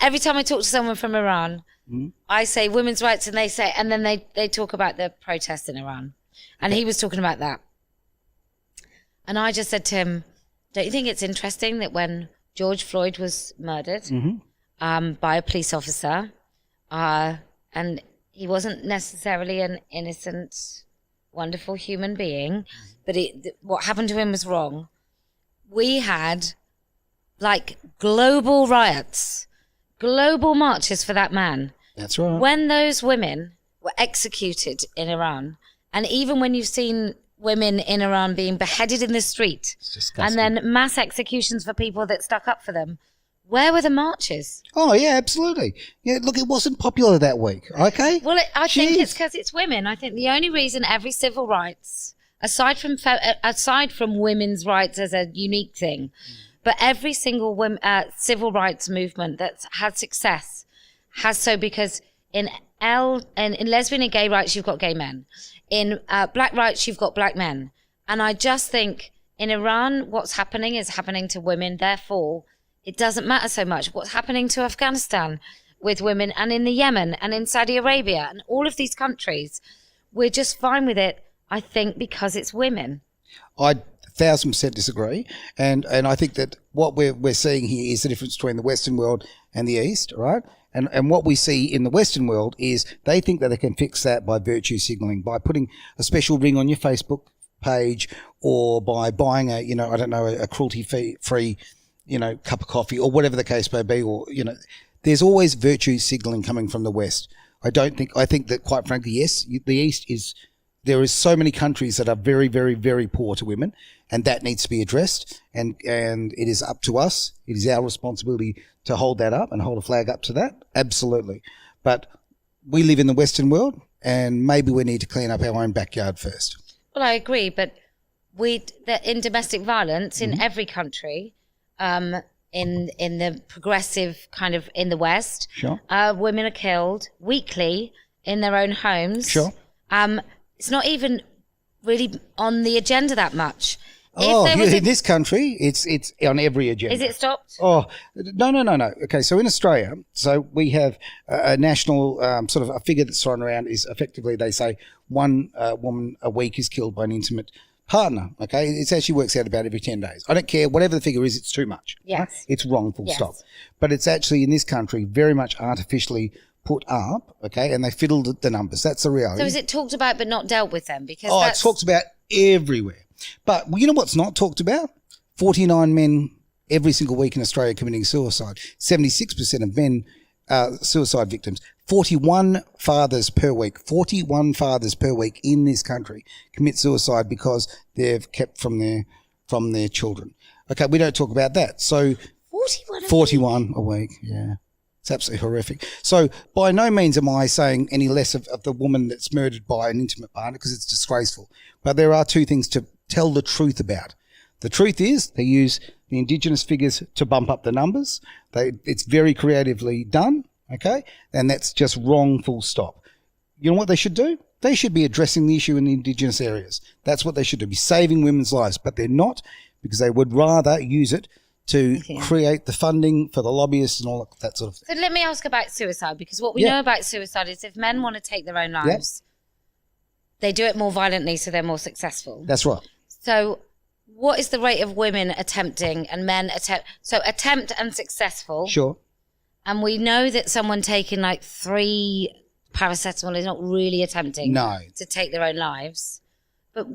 talk to someone from Iran, I say women's rights, and then they talk about the protests in Iran, and he was talking about that, and I just said to him, don't you think it's interesting that when George Floyd was murdered by a police officer, and he wasn't necessarily an innocent, wonderful human being, but what happened to him was wrong. We had like global riots, global marches for that man. That's right. When those women were executed in Iran, and even when you've seen women in Iran being beheaded in the street, and then mass executions for people that stuck up for them, where were the marches? Oh, yeah, absolutely. Yeah, look, it wasn't popular that week, okay? Well, I think it's because it's women. I think the only reason every civil rights, aside from women's rights as a unique thing, but every single civil rights movement that's had success has so because in lesbian and gay rights, you've got gay men. In black rights, you've got black men. And I just think in Iran, what's happening is happening to women. Therefore, it doesn't matter so much what's happening to Afghanistan with women, and in the Yemen and in Saudi Arabia and all of these countries. We're just fine with it, I think, because it's women. I 1,000% disagree. And I think that what we're seeing here is the difference between the Western world and the East, right? And what we see in the Western world is they think that they can fix that by virtue signalling, by putting a special ring on your Facebook page, or by buying a cruelty-free, cup of coffee, or whatever the case may be, or, there's always virtue signalling coming from the West. I think that, quite frankly, yes, the East there is so many countries that are very, very, very poor to women, and that needs to be addressed. And it is up to us. It is our responsibility to hold that up and hold a flag up to that. Absolutely. But we live in the Western world, and maybe we need to clean up our own backyard first. Well, I agree, but in domestic violence in every country, in the progressive kind of in the West, sure, women are killed weekly in their own homes. Sure. It's not even really on the agenda that much. In this country, it's on every agenda. Is it stopped? Oh, no. Okay, so in Australia, we have a national sort of a figure that's thrown around is effectively they say one woman a week is killed by an intimate partner. Okay, it actually works out about every 10 days. I don't care, whatever the figure is, it's too much. Yes. Right? It's wrong, full yes. stop. But it's actually in this country very much artificially put up, okay, and they fiddled the numbers. That's the reality. So is it talked about but not dealt with then? Because it's talked about everywhere. But you know what's not talked about? 49 men every single week in Australia committing suicide. 76% of men are suicide victims. 41 fathers per week. 41 fathers per week in this country commit suicide because they've kept from their children. Okay, we don't talk about that. So 41 a week, yeah. It's absolutely horrific. So by no means am I saying any less of the woman that's murdered by an intimate partner, because it's disgraceful. But there are two things to tell the truth about. The truth is they use the Indigenous figures to bump up the numbers. It's very creatively done, okay? And that's just wrong, full stop. You know what they should do? They should be addressing the issue in the Indigenous areas. That's what they should do, be saving women's lives. But they're not, because they would rather use it to create the funding for the lobbyists and all that sort of thing. So let me ask about suicide, because what we know about suicide is if men want to take their own lives, they do it more violently, so they're more successful. That's right. So what is the rate of women attempting and men attempt? So attempt and successful. Sure. And we know that someone taking like 3 paracetamol is not really attempting to take their own lives. But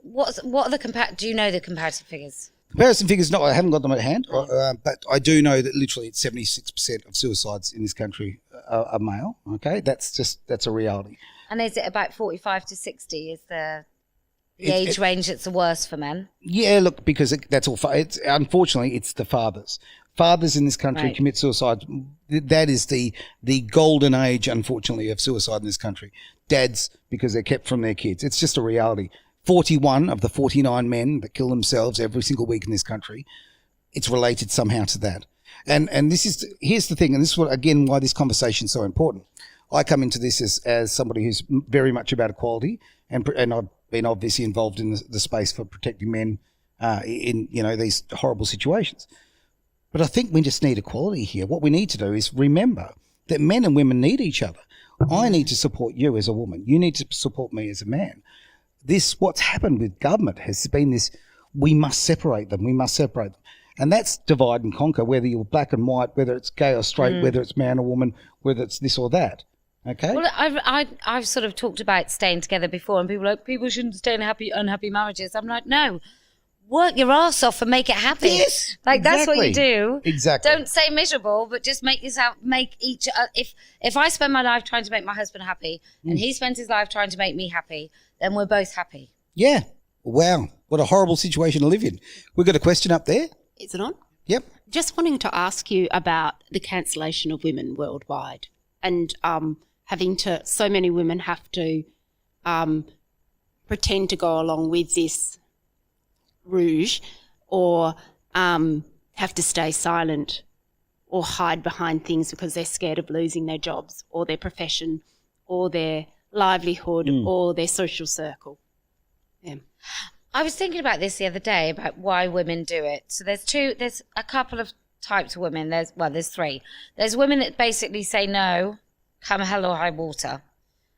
what are do you know the comparative figures? Comparison figures, no, I haven't got them at hand, but I do know that literally it's 76% of suicides in this country are male, okay? That's a reality. And is it about 45 to 60 is the the age range that's the worst for men? Yeah, look, because that's all. Unfortunately, it's the fathers. Fathers in this country commit suicide. That is the golden age, unfortunately, of suicide in this country. Dads, because they're kept from their kids. It's just a reality. 41 of the 49 men that kill themselves every single week in this country, it's related somehow to that. And here's the thing, and this is what, again, why this conversation is so important. I come into this as somebody who's very much about equality, and I've been obviously involved in the space for protecting men in these horrible situations. But I think we just need equality here. What we need to do is remember that men and women need each other. I need to support you as a woman. You need to support me as a man. What's happened with government has been this, we must separate them. And that's divide and conquer, whether you're black and white, whether it's gay or straight, whether it's man or woman, whether it's this or that. Okay? Well, I've sort of talked about staying together before, and people are like, people shouldn't stay in unhappy marriages. I'm like, no. Work your ass off and make it happy. Yes, like that's what you do. Exactly. Don't say miserable, but just make each. If I spend my life trying to make my husband happy, and he spends his life trying to make me happy, then we're both happy. Yeah. Wow. What a horrible situation to live in. We've got a question up there. Is it on? Yep. Just wanting to ask you about the cancellation of women worldwide, and so many women have to pretend to go along with this rouge, or have to stay silent or hide behind things because they're scared of losing their jobs or their profession or their livelihood or their social circle. Yeah. I was thinking about this the other day, about why women do it. So there's a couple of types of women. There's three. There's women that basically say no, come hell or high water.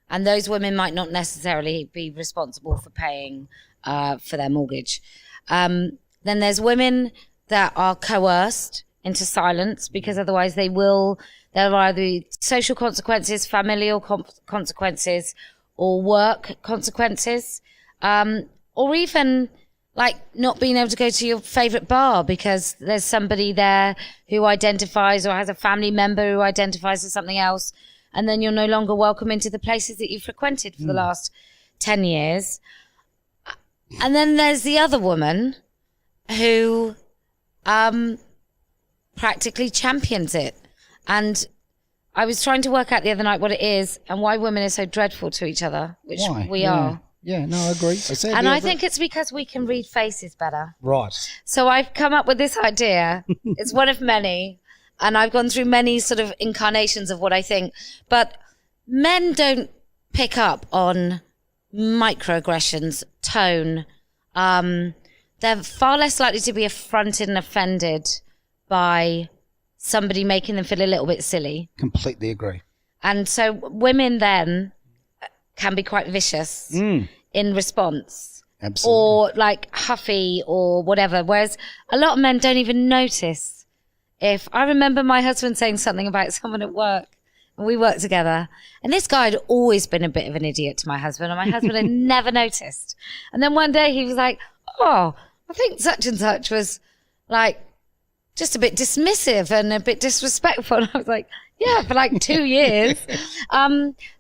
And those women might not necessarily be responsible for paying for their mortgage. Then there's women that are coerced into silence, because otherwise there will either be social consequences, familial consequences, or work consequences, or even like not being able to go to your favourite bar because there's somebody there who identifies or has a family member who identifies as something else, and then you're no longer welcome into the places that you frequented for the last 10 years. And then there's the other woman who practically champions it. And I was trying to work out the other night what it is and why women are so dreadful to each other, which we are. Yeah, no, I agree. I think it's because we can read faces better. Right. So I've come up with this idea. It's one of many. And I've gone through many sort of incarnations of what I think. But men don't pick up on microaggressions, tone. They're far less likely to be affronted and offended by somebody making them feel a little bit silly. Completely agree. And so women then can be quite vicious in response. Absolutely. Or like huffy or whatever. Whereas a lot of men don't even notice. If I remember my husband saying something about someone at work, and we worked together, and this guy had always been a bit of an idiot to my husband, and my husband had never noticed. And then one day he was like, oh, I think such and such was like just a bit dismissive and a bit disrespectful. And I was like, yeah, for like 2 years.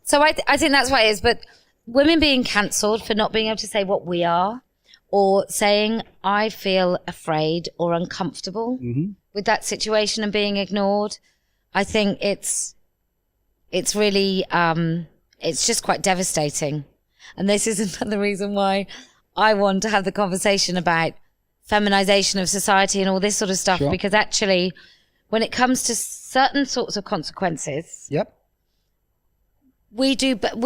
So I think that's why it is. But women being cancelled for not being able to say what we are, or saying I feel afraid or uncomfortable with that situation and being ignored, I think it's really, it's just quite devastating. And this is another reason why I want to have the conversation about feminization of society and all this sort of stuff, because actually when it comes to certain sorts of consequences, we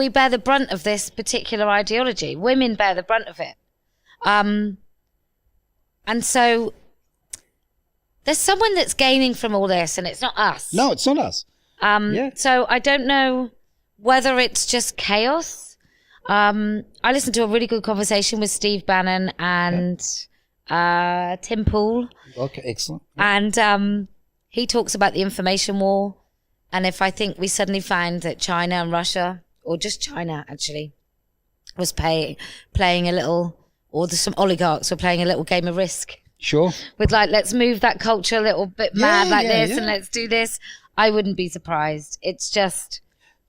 bear the brunt of this particular ideology. Women bear the brunt of it. And so there's someone that's gaining from all this, and it's not us. No, it's not us. So I don't know whether it's just chaos. I listened to a really good conversation with Steve Bannon and Tim Pool. Okay, excellent. And he talks about the information war. And if I think we suddenly find that China and Russia, or just China actually, was playing a little, or some oligarchs were playing a little game of Risk. Sure. With like, let's move that culture a little bit mad and let's do this. I wouldn't be surprised. It's just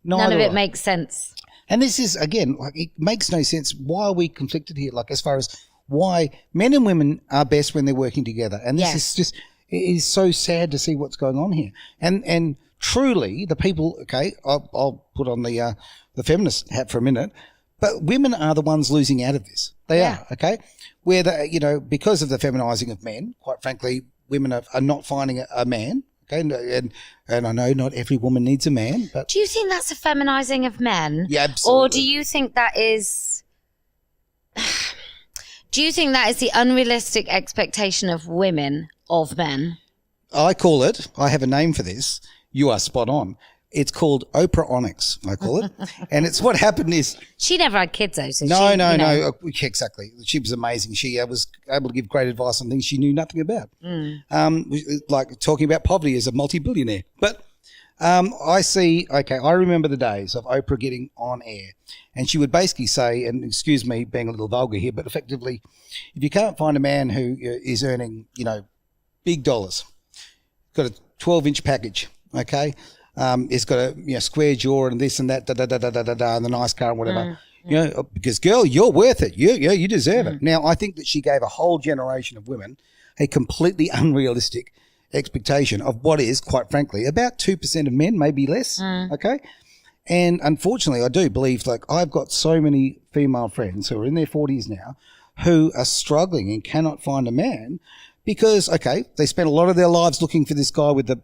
none of it makes sense. And this is, again, like, it makes no sense. Why are we conflicted here? Like, as far as why men and women are best when they're working together. And this is just, it is so sad to see what's going on here. And truly, the people, okay, I'll put on the feminist hat for a minute, but women are the ones losing out of this. They are, okay? Where, because of the feminising of men, quite frankly, women are not finding a man. Okay, and I know not every woman needs a man, but do you think that's a feminising of men? Yeah, absolutely. Or do you think that is? Do you think that is the unrealistic expectation of women of men? I call it. I have a name for this. You are spot on. It's called Oprah Onyx, I call it. And it's what happened is... She never had kids, though. So No. Exactly. She was amazing. She was able to give great advice on things she knew nothing about. Like talking about poverty as a multi-billionaire. But I remember the days of Oprah getting on air. And she would basically say, and excuse me being a little vulgar here, but effectively, if you can't find a man who is earning, big dollars, got a 12-inch package, okay? It's got a square jaw and this and that, and the nice car and whatever. Because girl, you're worth it. You deserve it. Now, I think that she gave a whole generation of women a completely unrealistic expectation of what is, quite frankly, about 2% of men, maybe less. Okay, and unfortunately, I do believe, like, I've got so many female friends who are in their 40s now who are struggling and cannot find a man because, okay, they spent a lot of their lives looking for this guy with the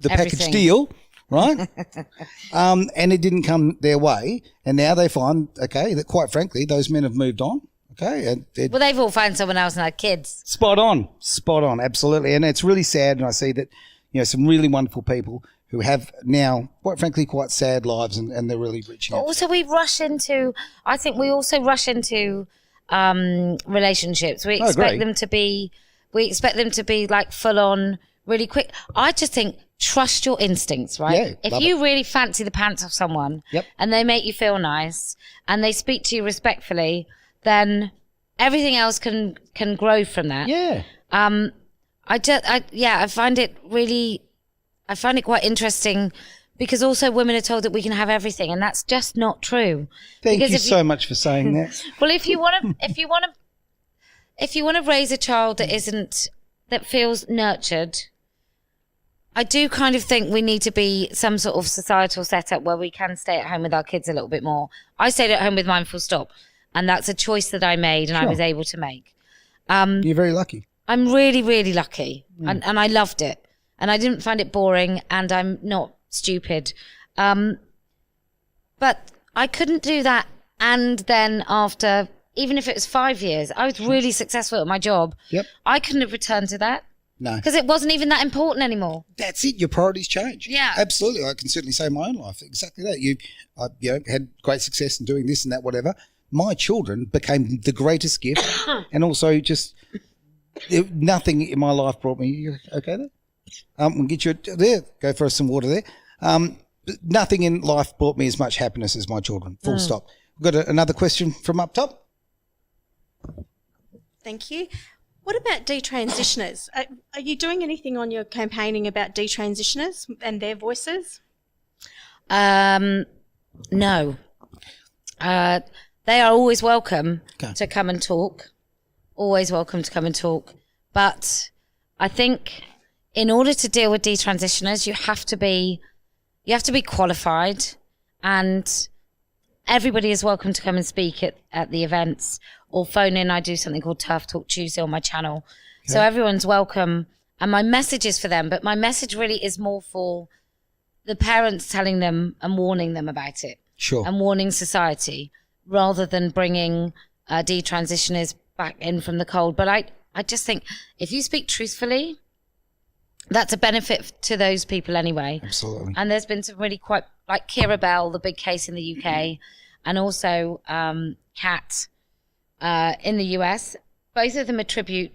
package deal, right? And it didn't come their way. And now they find, okay, that quite frankly, those men have moved on. Okay. Well, they've all found someone else and had kids. Spot on. Absolutely. And it's really sad. And I see that, some really wonderful people who have now, quite frankly, quite sad lives and they're really reaching out. Also, we rush into relationships. We expect them to be like full on, really quick. I just think, trust your instincts, right? Yeah, if you really fancy the pants of someone and they make you feel nice and they speak to you respectfully, then everything else can grow from that. Yeah. I find it quite interesting because also women are told that we can have everything and that's just not true. Thank you so much for saying that. Well, if you want to raise a child that feels nurtured, I do kind of think we need to be some sort of societal setup where we can stay at home with our kids a little bit more. I stayed at home with mine full stop, and that's a choice that I made and I was able to make. You're very lucky. I'm really, really lucky, and I loved it. And I didn't find it boring, and I'm not stupid. But I couldn't do that, and then after, even if it was 5 years, I was really successful at my job. Yep. I couldn't have returned to that. No. Because it wasn't even that important anymore. That's it. Your priorities change. Yeah. Absolutely. I can certainly say in my own life exactly that. You had great success in doing this and that, whatever. My children became the greatest gift. And also just nothing in my life brought me. You okay there? We'll get you there. Go for some water there. Nothing in life brought me as much happiness as my children. Full stop. We've got another question from up top. Thank you. What about detransitioners? Are you doing anything on your campaigning about detransitioners and their voices? No. They are always welcome to come and talk. Always welcome to come and talk. But I think in order to deal with detransitioners, you have to be qualified, and everybody is welcome to come and speak at the events or phone in. I do something called TERF Talk Tuesday on my channel. Okay. So everyone's welcome. And my message is for them, but my message really is more for the parents telling them and warning them about it. Sure. And warning society rather than bringing detransitioners back in from the cold. But I just think if you speak truthfully, that's a benefit to those people anyway. Absolutely. And there's been some really quite, like Kira Bell, the big case in the UK, and also Kat in the US. Both of them attribute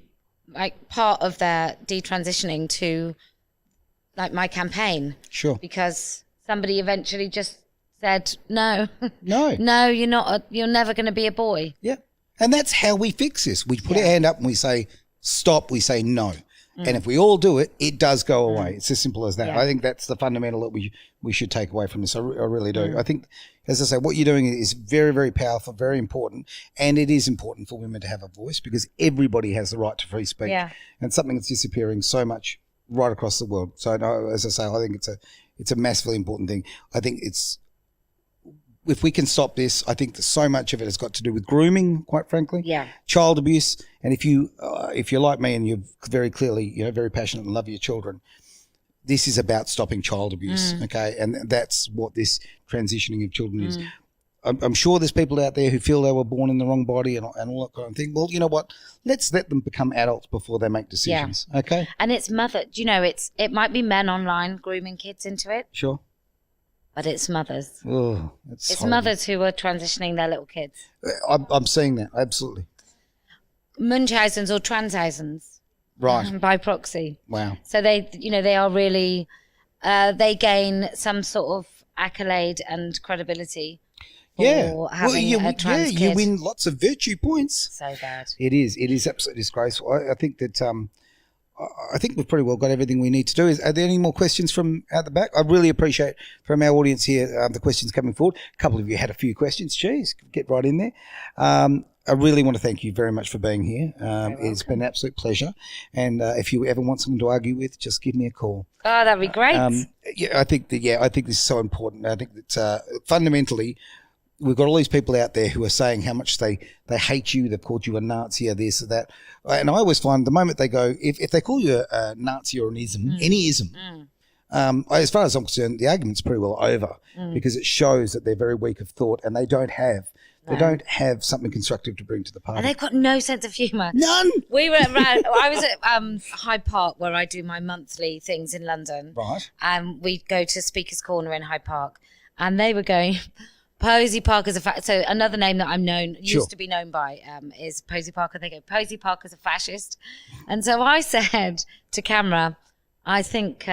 like part of their detransitioning to like my campaign. Sure. Because somebody eventually just said, no, no, you're never going to be a boy. Yeah. And that's how we fix this. We put our hand up and we say, stop. We say no. And if we all do it, it does go away. It's as simple as that. Yeah. I think that's the fundamental that we should take away from this. I really do. I think, as I say, what you're doing is very, very powerful, very important, and it is important for women to have a voice because everybody has the right to free speech, and something that's disappearing so much right across the world. So, no, as I say, I think it's a massively important thing. I think if we can stop this, I think that so much of it has got to do with grooming, quite frankly. Yeah. Child abuse, and if you're like me and you're very clearly, very passionate and love your children, this is about stopping child abuse, okay? And that's what this transitioning of children is. I'm sure there's people out there who feel they were born in the wrong body and all that kind of thing. Well, you know what? Let's let them become adults before they make decisions, okay? And it's it might be men online grooming kids into it. Sure. But it's mothers. Oh, it's horrible. mothers who are transitioning their little kids. I'm seeing that, absolutely. Munchausens or Transhausens. Right. By proxy. Wow. So they are really, they gain some sort of accolade and credibility for having a trans kid. You win lots of virtue points. So bad. It is absolutely disgraceful. I think that, I think we've pretty well got everything we need to do. Are there any more questions from out the back? I really appreciate from our audience here the questions coming forward. A couple of you had a few questions. Geez, get right in there. I really want to thank you very much for being here. It's been an absolute pleasure. And if you ever want someone to argue with, just give me a call. Oh, that'd be great. I think this is so important. I think that fundamentally, we've got all these people out there who are saying how much they hate you. They've called you a Nazi or this or that. And I always find the moment they go, if they call you a Nazi or an ism, any ism, as far as I'm concerned, the argument's pretty well over because it shows that they're very weak of thought and they don't have something constructive to bring to the party. And they've got no sense of humour. None. I was at Hyde Park where I do my monthly things in London. Right. And we go to Speaker's Corner in Hyde Park. And they were going, Posie Parker's so another name that I'm used to be known by is Posie Parker. They go, Posie Parker's a fascist. And so I said to camera, I think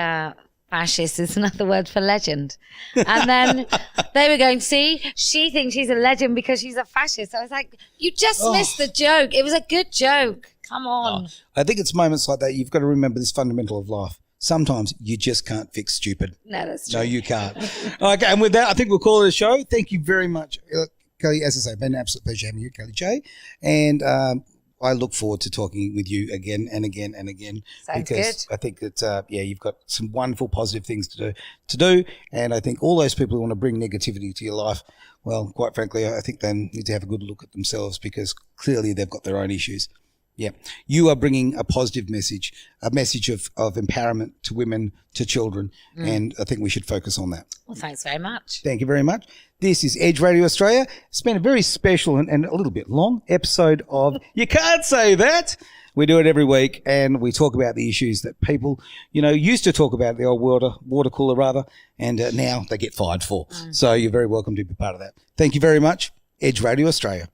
fascist is another word for legend. And then they were going, see, she thinks she's a legend because she's a fascist. I was like, you just missed the joke. It was a good joke. Come on. I think it's moments like that you've got to remember this fundamental of life. Sometimes you just can't fix stupid. No, that's true. No, you can't. Okay, and with that, I think we'll call it a show. Thank you very much, Kelly. As I say, been an absolute pleasure having you, Kellie-Jay. And I look forward to talking with you again and again and again. Sounds because good. I think that, you've got some wonderful positive things to do. And I think all those people who want to bring negativity to your life, well, quite frankly, I think they need to have a good look at themselves because clearly they've got their own issues. Yeah. You are bringing a positive message, a message of empowerment to women, to children, and I think we should focus on that. Well, thanks very much. Thank you very much. This is Edge Radio Australia. It's been a very special and a little bit long episode of You Can't Say That. We do it every week and we talk about the issues that people, used to talk about, the old water cooler rather, and now they get fired for. So you're very welcome to be part of that. Thank you very much. Edge Radio Australia.